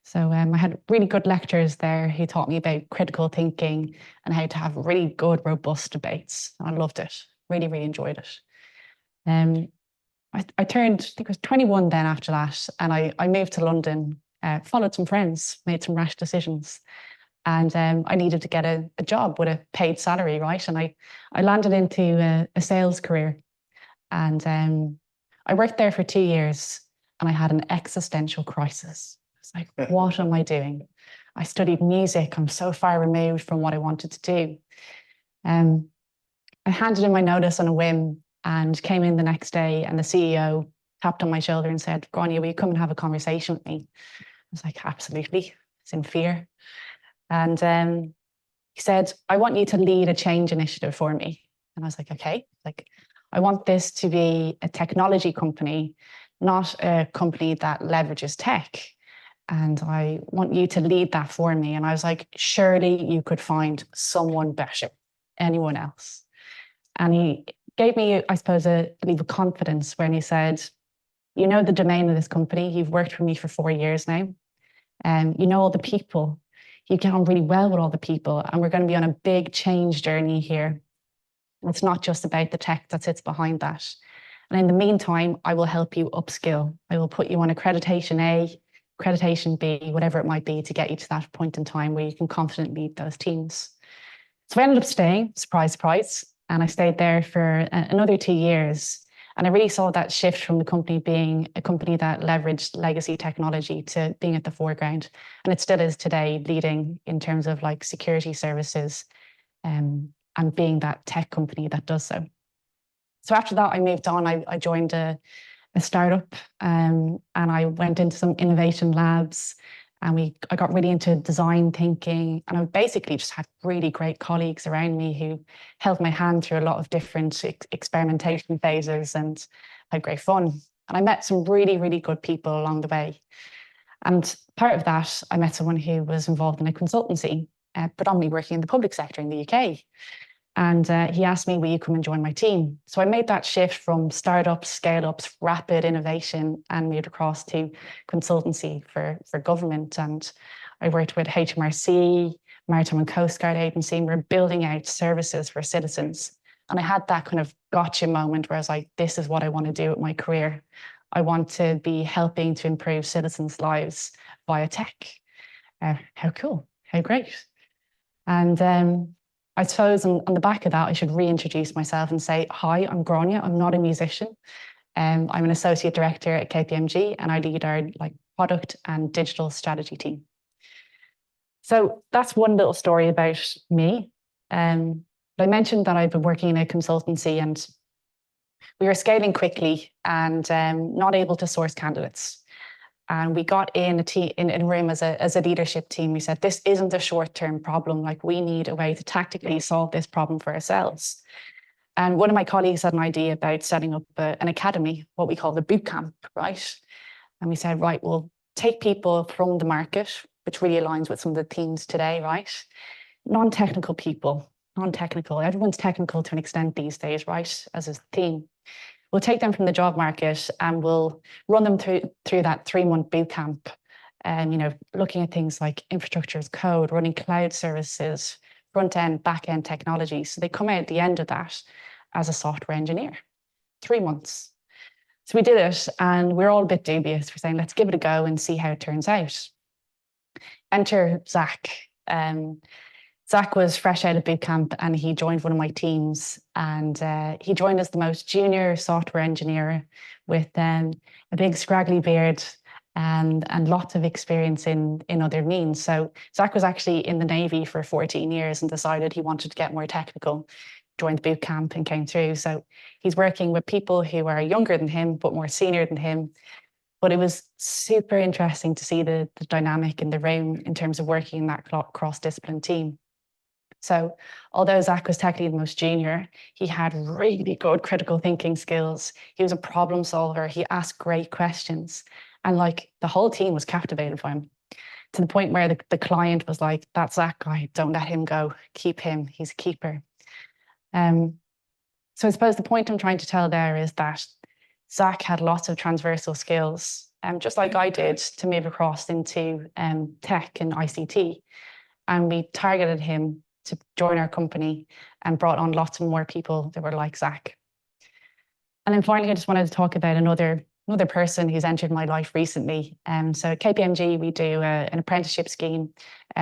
So I had really good lecturers there who taught me about critical thinking and how to have really good, robust debates. And I loved it, really, really enjoyed it. I turned, I think I was 21 then after that, and I moved to London, followed some friends, made some rash decisions. And I needed to get a job with a paid salary, right? And I landed into a sales career. And I worked there for 2 years and I had an existential crisis. I was like, what am I doing? I studied music. I'm so far removed from what I wanted to do. I handed in my notice on a whim and came in the next day, and the CEO tapped on my shoulder and said, Grania, will you come and have a conversation with me? I was like, absolutely. I was in fear. And he said, I want you to lead a change initiative for me. And I was like, okay, like, I want this to be a technology company, not a company that leverages tech. And I want you to lead that for me. And I was like, surely you could find someone better, anyone else. And he gave me, I suppose, a level of confidence when he said, you know the domain of this company, you've worked for me for 4 years now, and you know all the people. You get on really well with all the people, and we're going to be on a big change journey here. And it's not just about the tech that sits behind that. And in the meantime, I will help you upskill. I will put you on accreditation A, accreditation B, whatever it might be, to get you to that point in time where you can confidently lead those teams. So I ended up staying, surprise, surprise, and I stayed there for another 2 years. And I really saw that shift from the company being a company that leveraged legacy technology to being at the foreground. And it still is today, leading in terms of like security services and being that tech company that does so. So after that, I moved on. I joined a startup and I went into some innovation labs, and I got really into design thinking, and I basically just had really great colleagues around me who held my hand through a lot of different experimentation phases, and had great fun. And I met some really, really good people along the way. And part of that, I met someone who was involved in a consultancy, predominantly working in the public sector in the UK. And he asked me, will you come and join my team? So I made that shift from startups, scale-ups, rapid innovation, and moved across to consultancy for government. And I worked with HMRC, Maritime and Coast Guard Agency, and we're building out services for citizens. And I had that kind of gotcha moment where I was like, this is what I want to do with my career. I want to be helping to improve citizens' lives via tech. How cool, how great. And I suppose on the back of that, I should reintroduce myself and say, hi, I'm Grania. I'm not a musician. I'm an associate director at KPMG, and I lead our product and digital strategy team. So that's one little story about me. I mentioned that I've been working in a consultancy, and we were scaling quickly and not able to source candidates. And we got in a room as a leadership team. We said, this isn't a short-term problem. Like, we need a way to tactically solve this problem for ourselves. And one of my colleagues had an idea about setting up an academy, what we call the boot camp, right? And we said, right, we'll take people from the market, which really aligns with some of the themes today, right? Non-technical people, non-technical. Everyone's technical to an extent these days, right? As a theme. We'll take them from the job market and we'll run them through that 3-month boot camp. And, looking at things like infrastructure as code, running cloud services, front-end, back-end technology. So they come out at the end of that as a software engineer. 3 months. So we did it, and we're all a bit dubious. We're saying, let's give it a go and see how it turns out. Enter Zach. Zach was fresh out of boot camp, and he joined one of my teams, and he joined as the most junior software engineer with a big scraggly beard and lots of experience in other means. So Zach was actually in the Navy for 14 years and decided he wanted to get more technical, joined the boot camp and came through. So he's working with people who are younger than him, but more senior than him. But it was super interesting to see the dynamic in the room in terms of working in that cross-discipline team. So although Zach was technically the most junior, he had really good critical thinking skills. He was a problem solver. He asked great questions. And the whole team was captivated by him, to the point where the client was like, that's Zach guy, don't let him go. Keep him, he's a keeper. So I suppose the point I'm trying to tell there is that Zach had lots of transversal skills, just like I did, to move across into tech and ICT. And we targeted him to join our company and brought on lots of more people that were like Zach. And then finally, I just wanted to talk about another person who's entered my life recently. So at KPMG, we do an apprenticeship scheme.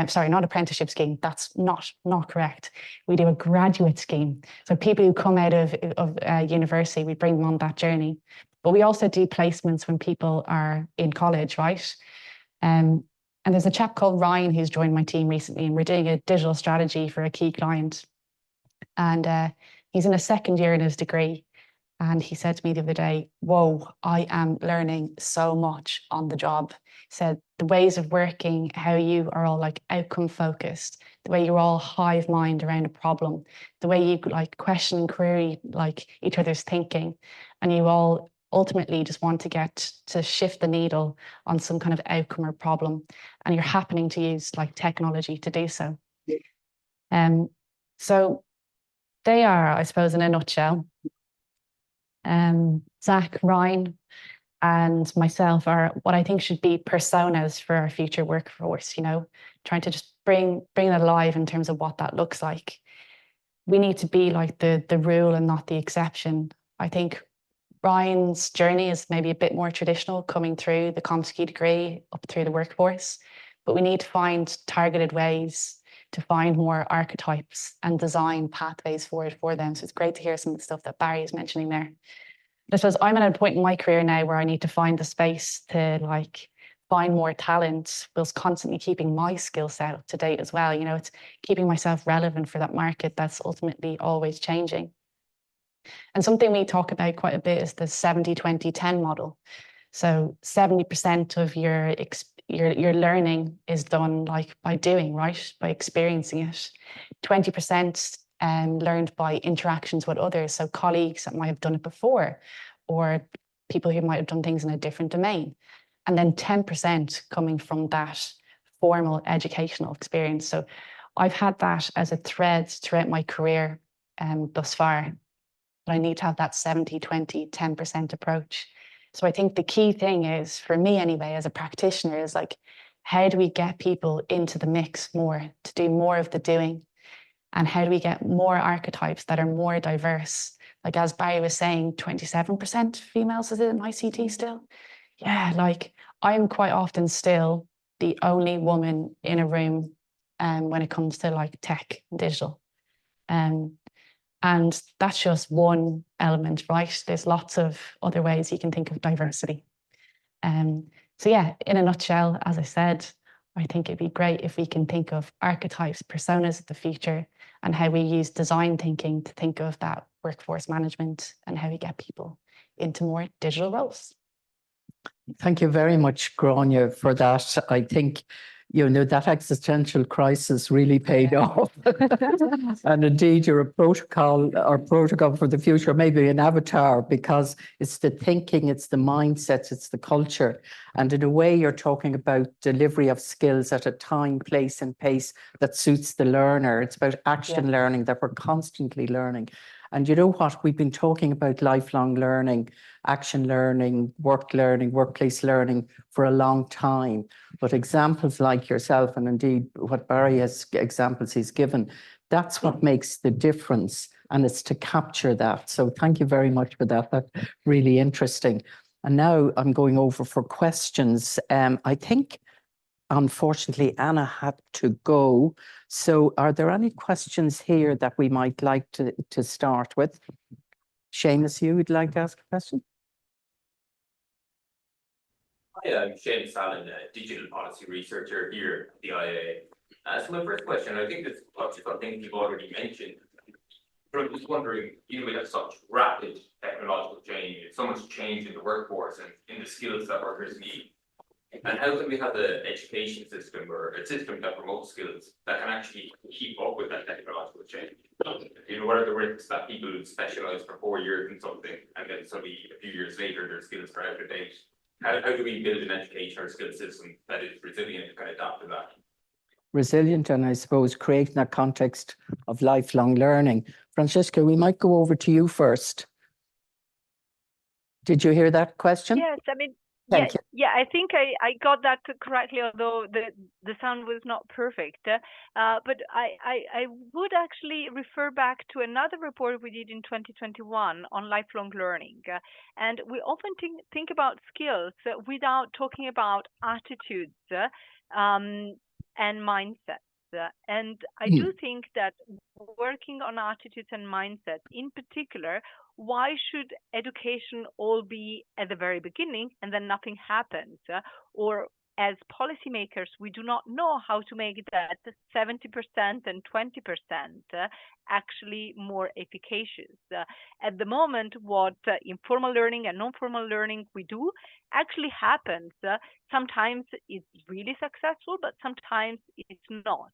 Sorry, not apprenticeship scheme. That's not correct. We do a graduate scheme. So people who come out of university, we bring them on that journey. But we also do placements when people are in college, right? And there's a chap called Ryan who's joined my team recently, and we're doing a digital strategy for a key client. And he's in a second year in his degree. And he said to me the other day, whoa, I am learning so much on the job. He said, the ways of working, how you are all outcome focused, the way you're all hive mind around a problem, the way you question and query each other's thinking, and you all ultimately just want to get to shift the needle on some kind of outcome or problem, and you're happening to use technology to do so. So they are, I suppose, in a nutshell, Zach, Ryan, and myself are what I think should be personas for our future workforce, trying to just bring it alive in terms of what that looks like. We need to be the rule and not the exception. I think Ryan's journey is maybe a bit more traditional, coming through the CompSci degree up through the workforce, but we need to find targeted ways to find more archetypes and design pathways forward for them. So it's great to hear some of the stuff that Barry is mentioning there. I suppose I'm at a point in my career now where I need to find the space to find more talent, whilst constantly keeping my skill set up to date as well. It's keeping myself relevant for that market that's ultimately always changing. And something we talk about quite a bit is the 70-20-10 model. So 70% of your learning is done by doing, right? By experiencing it. 20% learned by interactions with others. So colleagues that might have done it before, or people who might have done things in a different domain. And then 10% coming from that formal educational experience. So I've had that as a thread throughout my career. thus far. But I need to have that 70-20, 10% approach. So I think the key thing is, for me anyway, as a practitioner, is like, how do we get people into the mix more, to do more of the doing? And how do we get more archetypes that are more diverse? Like, as Barry was saying, 27% females is in ICT still. Yeah, like, I'm quite often still the only woman in a room when it comes to like tech and digital. And that's just one element, right? There's lots of other ways you can think of diversity. So yeah, in a nutshell, as I said, I think it'd be great if we can think of archetypes, personas of the future, and how we use design thinking to think of that workforce management and how we get people into more digital roles. Thank you very much, Grania, for that. I think, you know, that existential crisis really paid off. And indeed, you're a protocol for the future, maybe an avatar, because it's the thinking, it's the mindsets, it's the culture. And in a way, you're talking about delivery of skills at a time, place, and pace that suits the learner. It's about action learning, that we're constantly learning. And you know what? We've been talking about lifelong learning, action learning, workplace learning for a long time. But examples like yourself, and indeed what Barry has examples he's given, that's what makes the difference. And it's to capture that. So thank you very much for that. That's really interesting. And now I'm going over for questions. I think, unfortunately, Anna had to go. So are there any questions here that we might like to start with? Seamus, you would like to ask a question? Hi, I'm Seamus Allen, a digital policy researcher here at the IIEA. So my first question, I think this touches on things you've already mentioned. But I'm just wondering, you know, we have such rapid technological change, so much change in the workforce and in the skills that workers need. And how can we have an education system or a system that promotes skills that can actually keep up with that technological change? You know, what are the risks that people specialize for 4 years in something and then suddenly a few years later their skills are out of date? How do we build an education or skill system that is resilient and can adapt to that? Resilient, and I suppose creating that context of lifelong learning. Francesca, we might go over to you first. Did you hear that question? Yes, I mean, Thank you. yeah, I think I got that correctly, although the sound was not perfect. But I would actually refer back to another report we did in 2021 on lifelong learning. And we often think about skills without talking about attitudes and mindsets. And I do think that working on attitudes and mindsets in particular, why should education all be at the very beginning and then nothing happens? Or as policymakers, we do not know how to make that 70% and 20% actually more efficacious. At the moment, what informal learning and non-formal learning we do actually happens. Sometimes it's really successful, but sometimes it's not.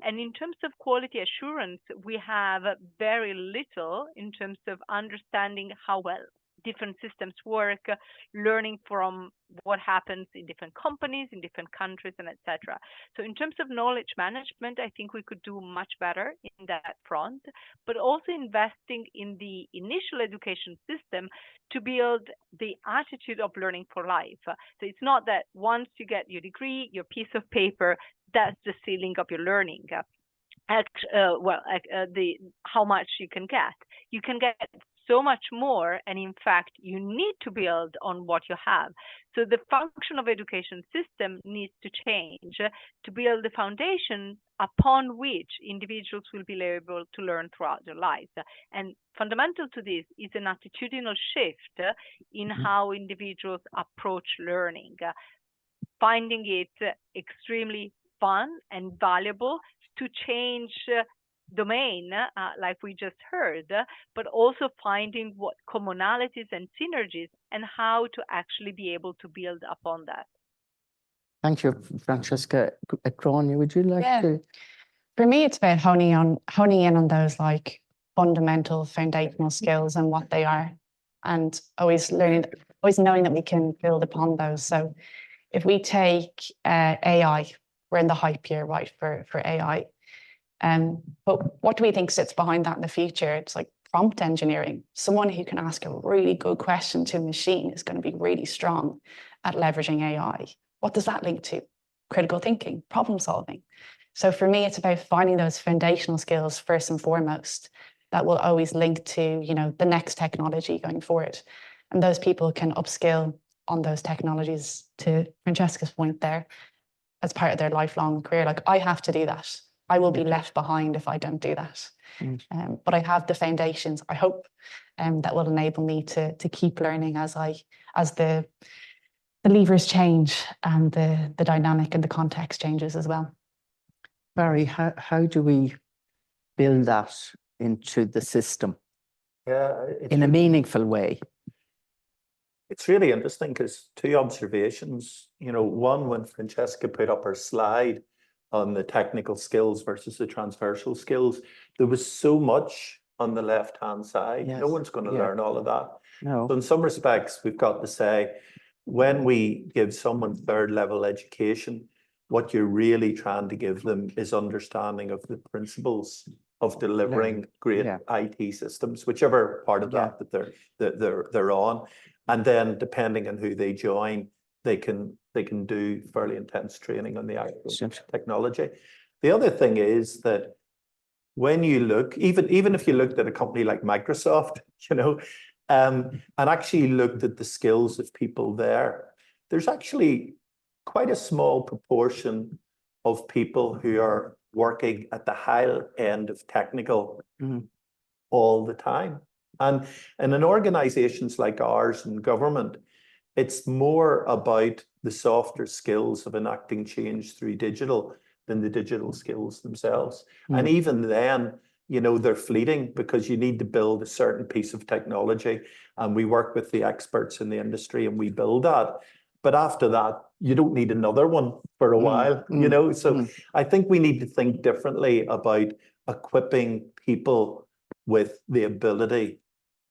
And in terms of quality assurance, we have very little in terms of understanding how well different systems work, learning from what happens in different companies, in different countries, and etc. So in terms of knowledge management, I think we could do much better in that front, but also investing in the initial education system to build the attitude of learning for life. So it's not that once you get your degree, your piece of paper, that's the ceiling of your learning. How much you can get. You can get so much more, and in fact, you need to build on what you have. So the function of education system needs to change to build the foundation upon which individuals will be able to learn throughout their lives. And fundamental to this is an attitudinal shift in how individuals approach learning, finding it extremely fun and valuable to change domain, like we just heard, but also finding what commonalities and synergies and how to actually be able to build upon that. Thank you, Francesca. Grania, would you like to? For me, it's about honing in on those like fundamental foundational skills and what they are, and always knowing that we can build upon those. So if we take AI, we're in the hype year, right, for AI. But what do we think sits behind that in the future? It's like prompt engineering. Someone who can ask a really good question to a machine is going to be really strong at leveraging AI. What does that link to? Critical thinking, problem solving. So for me, it's about finding those foundational skills first and foremost that will always link to, you know, the next technology going forward. And those people can upskill on those technologies, to Francesca's point there, as part of their lifelong career. Like, I have to do that. I will be left behind if I don't do that. But I have the foundations, I hope, that will enable me to keep learning as the levers change and the dynamic and the context changes as well. Barry, how do we build that into the system in a meaningful way? It's really interesting because two observations, you know, one, when Francesca put up her slide on the technical skills versus the transversal skills, there was so much on the left-hand side. Yes. No one's going to learn all of that. No. So in some respects, we've got to say, when we give someone third-level education, what you're really trying to give them is understanding of the principles of delivering great IT systems, whichever part of that they're on. And then depending on who they join, they can do fairly intense training on the actual technology. The other thing is that when you look, even if you looked at a company like Microsoft, you know, and actually looked at the skills of people there, there's actually quite a small proportion of people who are working at the high end of technical all the time. And in organizations like ours and government, it's more about the softer skills of enacting change through digital than the digital skills themselves. And even then, you know, they're fleeting because you need to build a certain piece of technology. And we work with the experts in the industry and we build that. But after that, you don't need another one for a while, you know? So I think we need to think differently about equipping people with the ability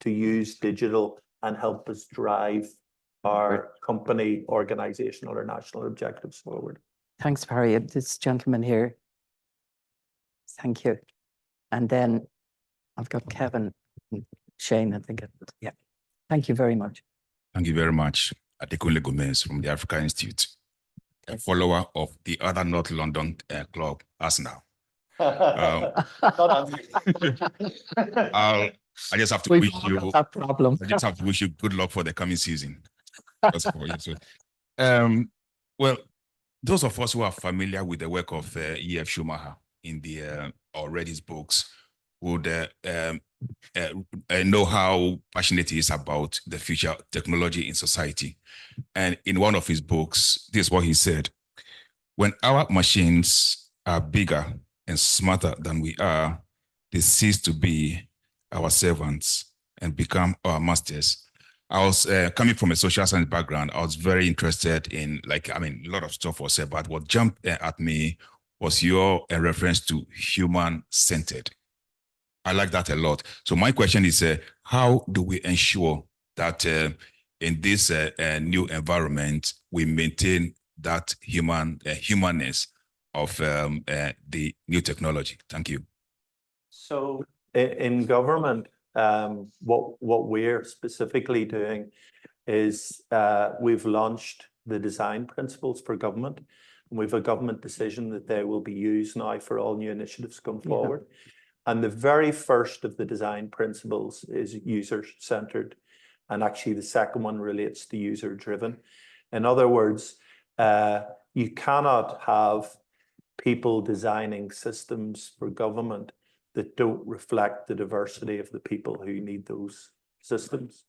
to use digital and help us drive our company, organizational or national objectives forward. Thanks, Barry. This gentleman here. Thank you. And then I've got Kevin and Shane, I think. Yeah. Thank you very much. Thank you very much. Adekunle Gomez from the Africa Institute, a follower of the other North London club, Arsenal. I just have to wish you that problem. I just have to wish you good luck for the coming season. Well, those of us who are familiar with the work of E.F. Schumacher in the Already's books would know how passionate he is about the future technology in society. And in one of his books, this is what he said: when our machines are bigger and smarter than we are, they cease to be our servants and become our masters. I was coming from a social science background. I was very interested in, a lot of stuff was said, but what jumped at me was your reference to human-centered. I like that a lot. So my question is, how do we ensure that in this new environment, we maintain that humanness of the new technology? Thank you. So in government, what we're specifically doing is we've launched the design principles for government. And we've a government decision that they will be used now for all new initiatives going forward. And the very first of the design principles is user-centered. And actually the second one relates to user-driven. In other words, you cannot have people designing systems for government that don't reflect the diversity of the people who need those systems.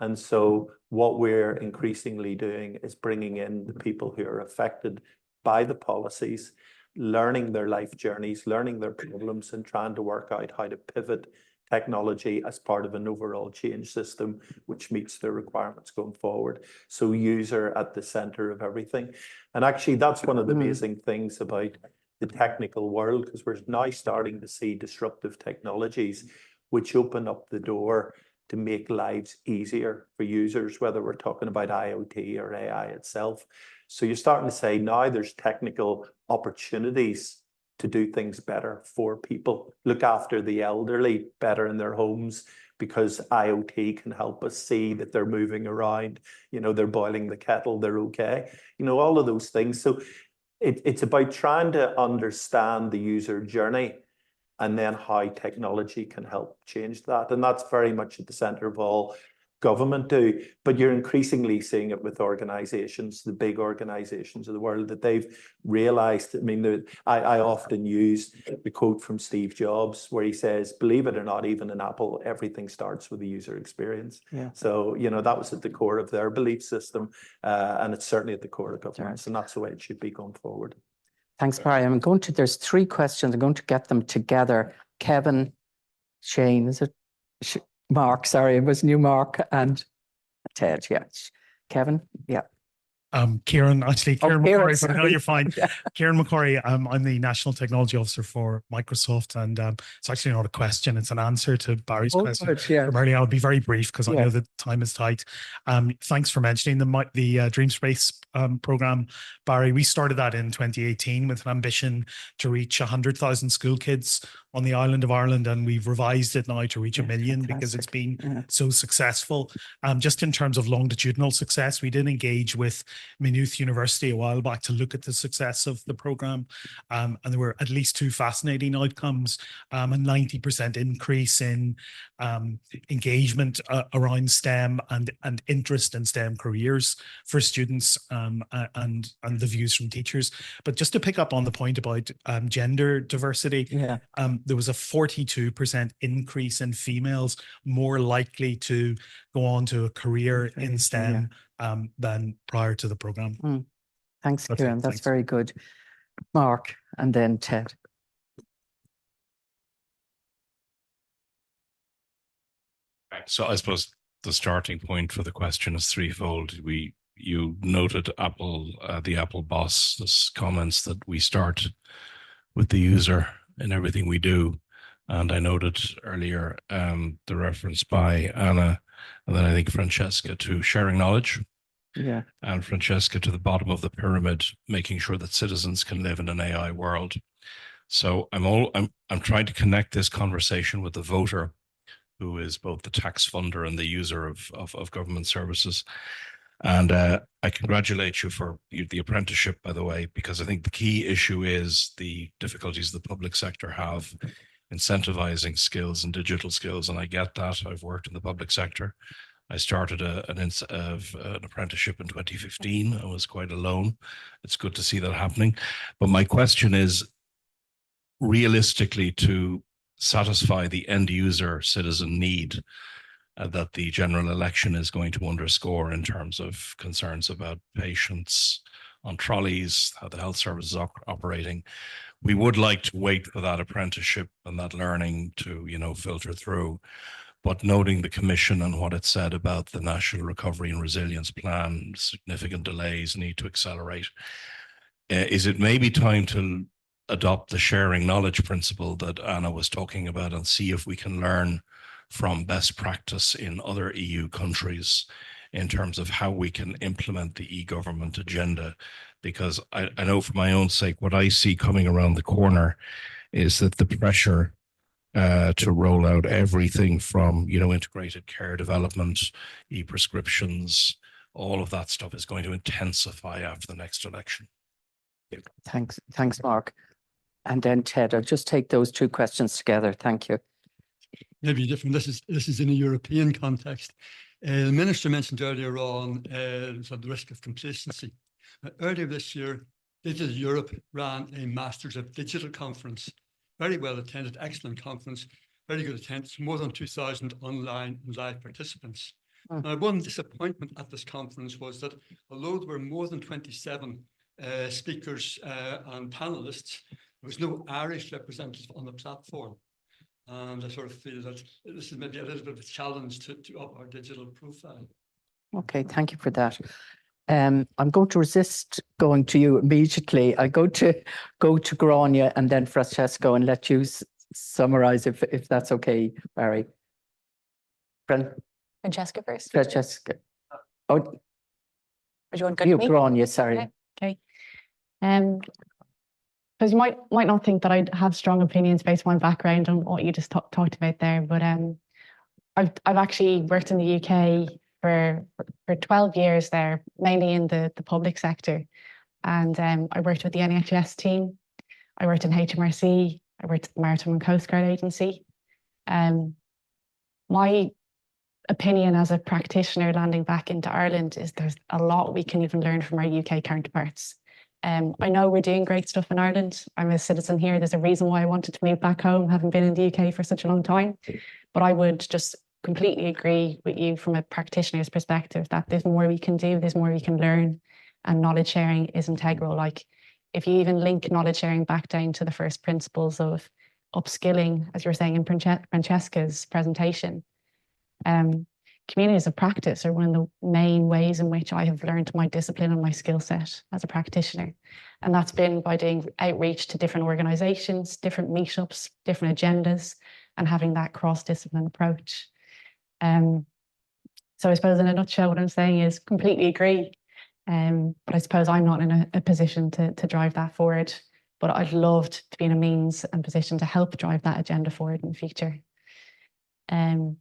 And so what we're increasingly doing is bringing in the people who are affected by the policies, learning their life journeys, learning their problems, and trying to work out how to pivot technology as part of an overall change system which meets their requirements going forward. So user at the center of everything. And actually that's one of the amazing things about the technical world, because we're now starting to see disruptive technologies which open up the door to make lives easier for users, whether we're talking about IoT or AI itself. So you're starting to say now there's technical opportunities to do things better for people, look after the elderly better in their homes, because IoT can help us see that they're moving around, you know, they're boiling the kettle, they're okay, you know, all of those things. So it's about trying to understand the user journey and then how technology can help change that. And that's very much at the center of all government do, but you're increasingly seeing it with organizations, the big organizations of the world, that they've realized. I mean, I often use the quote from Steve Jobs where he says, believe it or not, even in Apple, everything starts with the user experience. Yeah. So, you know, that was at the core of their belief system, and it's certainly at the core of governments, and that's the way it should be going forward. Thanks, Barry. there's 3 questions. I'm going to get them together. Kevin, Shane, is it? Mark, sorry, it was new Mark and Ted, yeah. Kevin, yeah. Kieran McCorry, but no, you're fine. Yeah. Kieran McCorry, I'm the National Technology Officer for Microsoft, and it's actually not a question, it's an answer to Barry's question. Good, yeah. Primarily, I'll be very brief because I know that time is tight. Thanks for mentioning the Dream Space program, Barry. We started that in 2018 with an ambition to reach 100,000 school kids on the island of Ireland, and we've revised it now to reach 1 million because it's been so successful. Just in terms of longitudinal success, we did engage with Maynooth University a while back to look at the success of the program, and there were at least 2 fascinating outcomes: a 90% increase in engagement around STEM and interest in STEM careers for students, and the views from teachers. But just to pick up on the point about gender diversity, there was a 42% increase in females more likely to go on to a career in STEM than prior to the program. Thanks, Kieran. That's very good. Mark, and then Ted. So I suppose the starting point for the question is threefold. You noted Apple, the Apple boss's comments that we start with the user in everything we do. And I noted earlier the reference by Anna, and then I think Francesca, to sharing knowledge. Yeah. And Francesca to the bottom of the pyramid, making sure that citizens can live in an AI world. So I'm trying to connect this conversation with the voter, who is both the tax funder and the user of government services. And I congratulate you for the apprenticeship, by the way, because I think the key issue is the difficulties the public sector have incentivizing skills and digital skills. And I get that. I've worked in the public sector. I started an apprenticeship in 2015. I was quite alone. It's good to see that happening. But my question is, realistically, to satisfy the end user citizen need that the general election is going to underscore in terms of concerns about patients on trolleys, how the health service is operating. We would like to wait for that apprenticeship and that learning to, filter through. But noting the Commission and what it said about the National Recovery and Resilience Plan, significant delays, need to accelerate, is it maybe time to adopt the sharing knowledge principle that Anna was talking about and see if we can learn from best practice in other EU countries in terms of how we can implement the e-government agenda? Because I know for my own sake, what I see coming around the corner is that the pressure to roll out everything from, integrated care development, e-prescriptions, all of that stuff is going to intensify after the next election. Thanks, Mark. And then Ted, I'll just take those 2 questions together. Thank you. Maybe different. This is in a European context. The minister mentioned earlier on the risk of complacency. Earlier this year, Digital Europe ran a Masters of Digital conference. Very well attended, excellent conference, very good attendance, more than 2,000 online and live participants. One disappointment at this conference was that although there were more than 27 speakers and panelists, there was no Irish representative on the platform. And I sort of feel that this is maybe a little bit of a challenge to up our digital profile. Okay, thank you for that. I'm going to resist going to you immediately. I go to Grania and then Francesco and let you summarize if that's okay, Barry. Francesca first. Francesca. Oh, do you want to go to me? Grania, sorry. Okay. because you might not think that I'd have strong opinions based on my background and what you just talked about there, but I've actually worked in the UK for 12 years there, mainly in the public sector. And I worked with the NHS team. I worked in HMRC. I worked at the Maritime and Coast Guard Agency. My opinion as a practitioner landing back into Ireland is there's a lot we can even learn from our UK counterparts. I know we're doing great stuff in Ireland. I'm a citizen here. There's a reason why I wanted to move back home, having been in the UK for such a long time. But I would just completely agree with you from a practitioner's perspective that there's more we can do, there's more we can learn, and knowledge sharing is integral. Like if you even link knowledge sharing back down to the first principles of upskilling, as you were saying in Francesca's presentation, communities of practice are one of the main ways in which I have learned my discipline and my skill set as a practitioner. And that's been by doing outreach to different organizations, different meetups, different agendas, and having that cross-discipline approach. So I suppose in a nutshell, what I'm saying is completely agree. But I suppose I'm not in a position to drive that forward. But I'd love to be in a means and position to help drive that agenda forward in the future. Ted?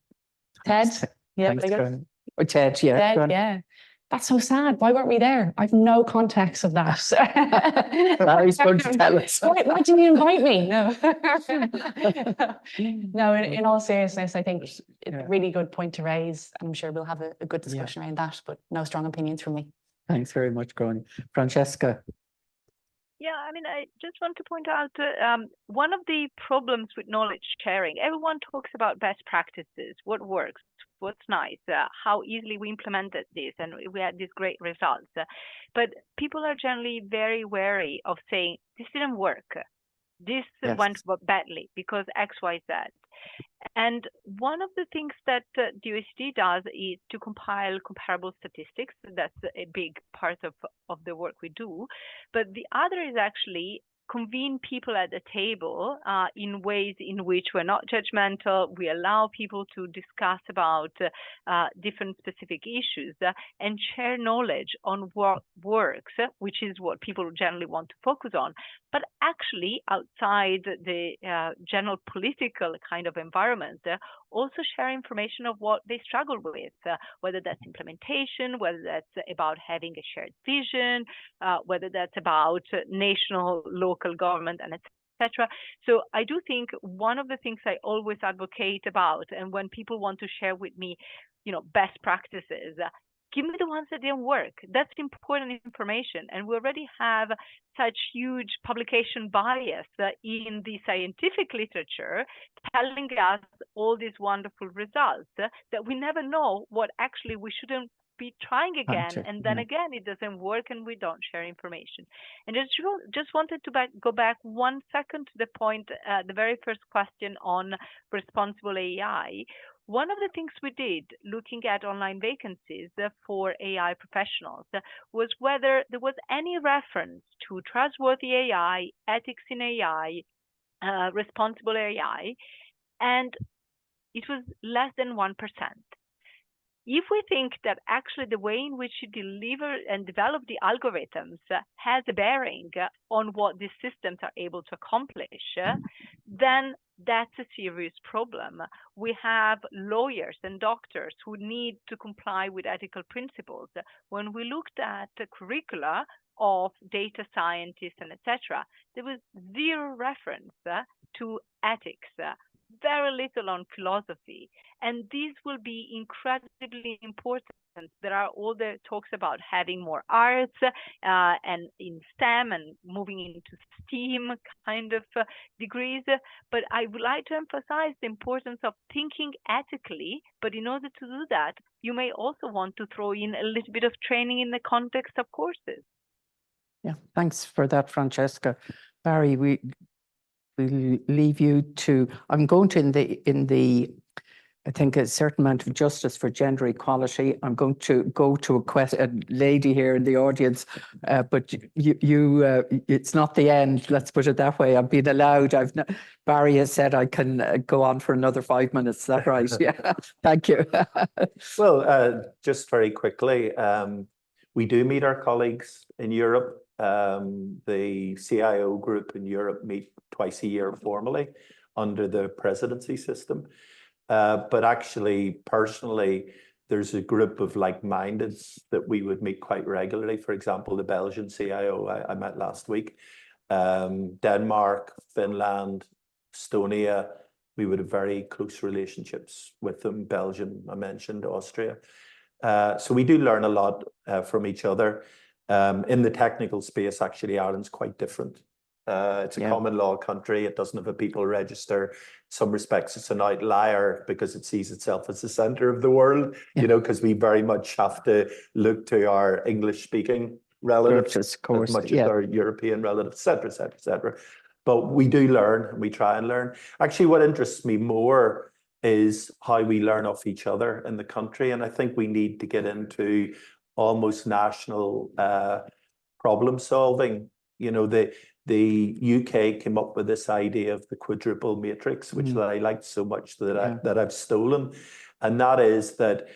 Yeah, Ted, yeah. Ted, yeah. That's so sad. Why weren't we there? I've no context of that. He's going to tell us. Why didn't you invite me? No. No, in all seriousness, I think it's a really good point to raise. I'm sure we'll have a good discussion around that, but no strong opinions from me. Thanks very much, Gráinne. Francesca. Yeah, I mean, I just want to point out one of the problems with knowledge sharing. Everyone talks about best practices, what works, what's nice, how easily we implemented this, and we had these great results. But people are generally very wary of saying, this didn't work. This went badly because X, Y, Z. And one of the things that DOHD does is to compile comparable statistics. That's a big part of the work we do. But the other is actually convene people at the table in ways in which we're not judgmental. We allow people to discuss about different specific issues and share knowledge on what works, which is what people generally want to focus on. But actually, outside the general political kind of environment, also share information of what they struggle with, whether that's implementation, whether that's about having a shared vision, whether that's about national, local government, and etc. So I do think one of the things I always advocate about, and when people want to share with me, best practices, give me the ones that didn't work. That's important information. And we already have such huge publication bias in the scientific literature telling us all these wonderful results that we never know what actually we shouldn't be trying again. And then again, it doesn't work and we don't share information. And just wanted to go back 1 second to the point, the very first question on responsible AI. One of the things we did looking at online vacancies for AI professionals was whether there was any reference to trustworthy AI, ethics in AI, responsible AI, and it was less than 1%. If we think that actually the way in which you deliver and develop the algorithms has a bearing on what these systems are able to accomplish, then that's a serious problem. We have lawyers and doctors who need to comply with ethical principles. When we looked at the curricula of data scientists and etc., there was zero reference to ethics, very little on philosophy. And these will be incredibly important. There are all the talks about having more arts and in STEM and moving into STEAM kind of degrees. But I would like to emphasize the importance of thinking ethically. But in order to do that, you may also want to throw in a little bit of training in the context of courses. Yeah, thanks for that, Francesca. Barry, we'll leave you to, I'm going to in the I think a certain amount of justice for gender equality. I'm going to go to a lady here in the audience, but it's not the end. Let's put it that way. I've been allowed. Barry has said I can go on for another 5 minutes. Is that right? Yeah. Thank you. Well, just very quickly, we do meet our colleagues in Europe The CIO group in Europe meet twice a year formally under the presidency system. But actually, personally, there's a group of like-mindeds that we would meet quite regularly. For example, the Belgian CIO I met last week, Denmark, Finland, Estonia, we would have very close relationships with them. Belgium, I mentioned, Austria. So we do learn a lot from each other. In the technical space, actually, Ireland's quite different. It's a common law country. It doesn't have a people register. In some respects, it's an outlier because it sees itself as the center of the world, you know, because we very much have to look to our English-speaking relatives as much as our European relatives, et cetera, et cetera, et cetera. But we do learn, and we try and learn. Actually, what interests me more is how we learn off each other in the country. And I think we need to get into almost national problem solving. You know, the UK came up with this idea of the quadruple matrix, which I liked so much that I've stolen. And that is that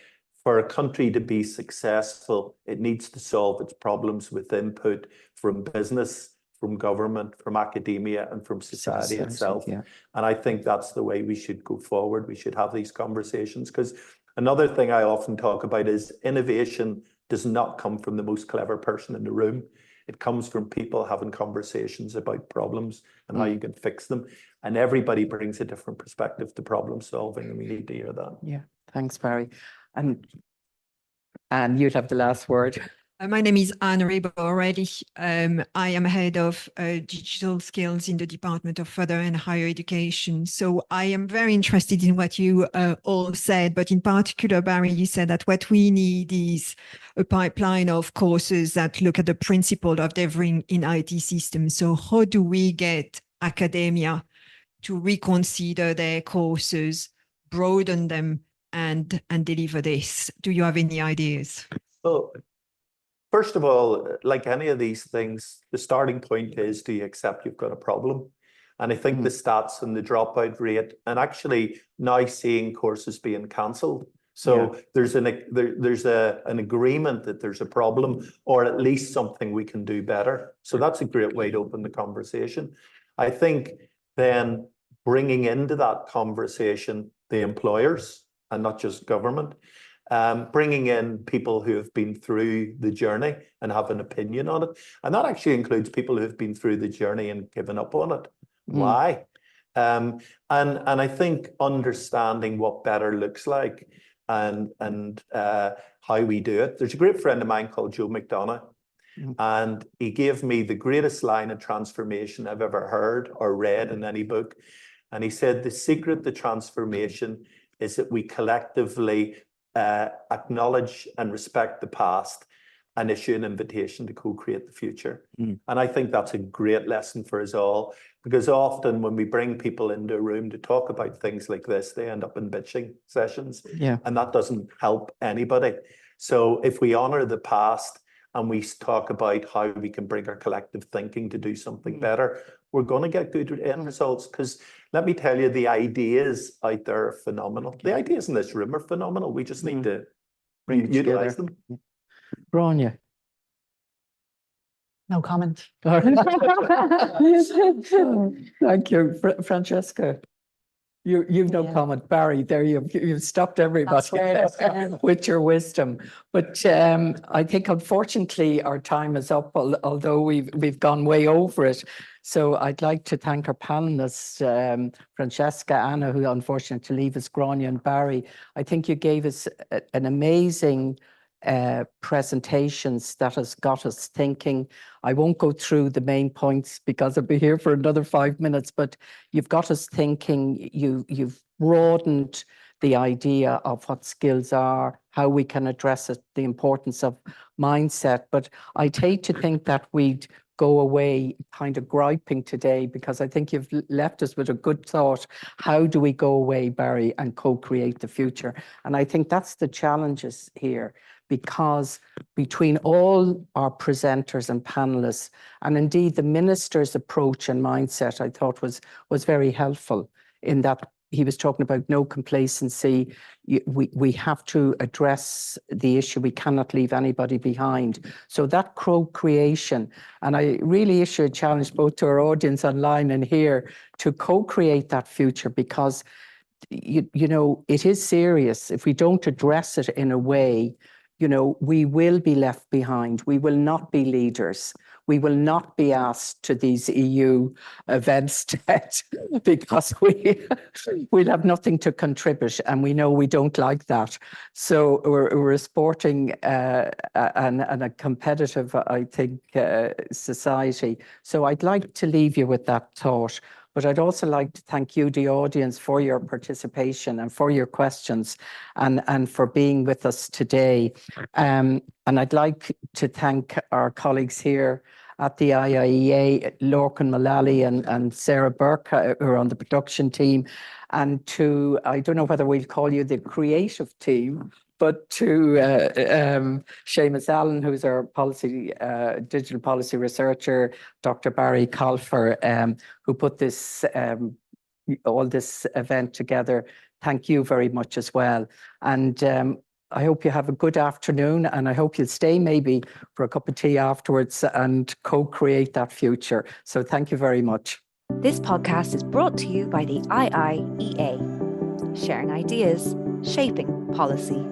for a country to be successful, it needs to solve its problems with input from business, from government, from academia, and from society itself. And I think that's the way we should go forward. We should have these conversations, because another thing I often talk about is innovation does not come from the most clever person in the room. It comes from people having conversations about problems and how you can fix them. And everybody brings a different perspective to problem solving, and we need to hear that. Yeah, thanks, Barry. And you'd have the last word. My name is Anne Rebo already. I am head of digital skills in the Department of Further and Higher Education. So I am very interested in what you all said, but in particular, Barry, you said that what we need is a pipeline of courses that look at the principle of delivering in IT systems. So how do we get academia to reconsider their courses, broaden them, and deliver this? Do you have any ideas? Well, first of all, like any of these things, the starting point is, do you accept you've got a problem? And I think the stats and the dropout rate, and actually now seeing courses being cancelled. So there's an agreement that there's a problem, or at least something we can do better. So that's a great way to open the conversation. I think then bringing into that conversation the employers and not just government. Bringing in people who have been through the journey and have an opinion on it. And that actually includes people who have been through the journey and given up on it. Why? And I think understanding what better looks like and how we do it. There's a great friend of mine called Joe McDonough, and he gave me the greatest line of transformation I've ever heard or read in any book. And he said, the secret to transformation is that we collectively acknowledge and respect the past and issue an invitation to co-create the future. And I think that's a great lesson for us all, because often when we bring people into a room to talk about things like this, they end up in bitching sessions, and that doesn't help anybody. So if we honor the past and we talk about how we can bring our collective thinking to do something better, we're going to get good end results. Because let me tell you, the ideas out there are phenomenal. The ideas in this room are phenomenal. We just need to utilize them. Grania. No comment. Thank you, Francesca. You've no comment, Barry. There you've stopped everybody with your wisdom. But I think unfortunately our time is up, although we've gone way over it. So I'd like to thank our panelists, Francesca, Anna, who unfortunately to leave us, Grania and Barry. I think you gave us an amazing presentations that has got us thinking. I won't go through the main points because I'll be here for another 5 minutes, but you've got us thinking. You've broadened the idea of what skills are, how we can address it, the importance of mindset. But I'd hate to think that we'd go away kind of griping today, because I think you've left us with a good thought. How do we go away, Barry, and co-create the future? And I think that's the challenges here, because between all our presenters and panelists, and indeed the minister's approach and mindset, I thought was very helpful in that he was talking about no complacency. We have to address the issue. We cannot leave anybody behind. So that co-creation, and I really issue a challenge both to our audience online and here to co-create that future, because you know, it is serious. If we don't address it in a way, you know, we will be left behind. We will not be leaders. We will not be asked to these EU events because we'll have nothing to contribute, and we know we don't like that. So we're a sporting and a competitive, I think, society. So I'd like to leave you with that thought. But I'd also like to thank you, the audience, for your participation and for your questions and for being with us today. And I'd like to thank our colleagues here at the IIEA, Lorcan Mullally and Sarah Burke, who are on the production team, and to, I don't know whether we'll call you the creative team, but to Seamus Allen, who's our digital policy researcher, Dr. Barry Colfer, who put this all this event together. Thank you very much as well. And I hope you have a good afternoon, and I hope you'll stay maybe for a cup of tea afterwards and co-create that future. So thank you very much. This podcast is brought to you by the IIEA, sharing ideas, shaping policy.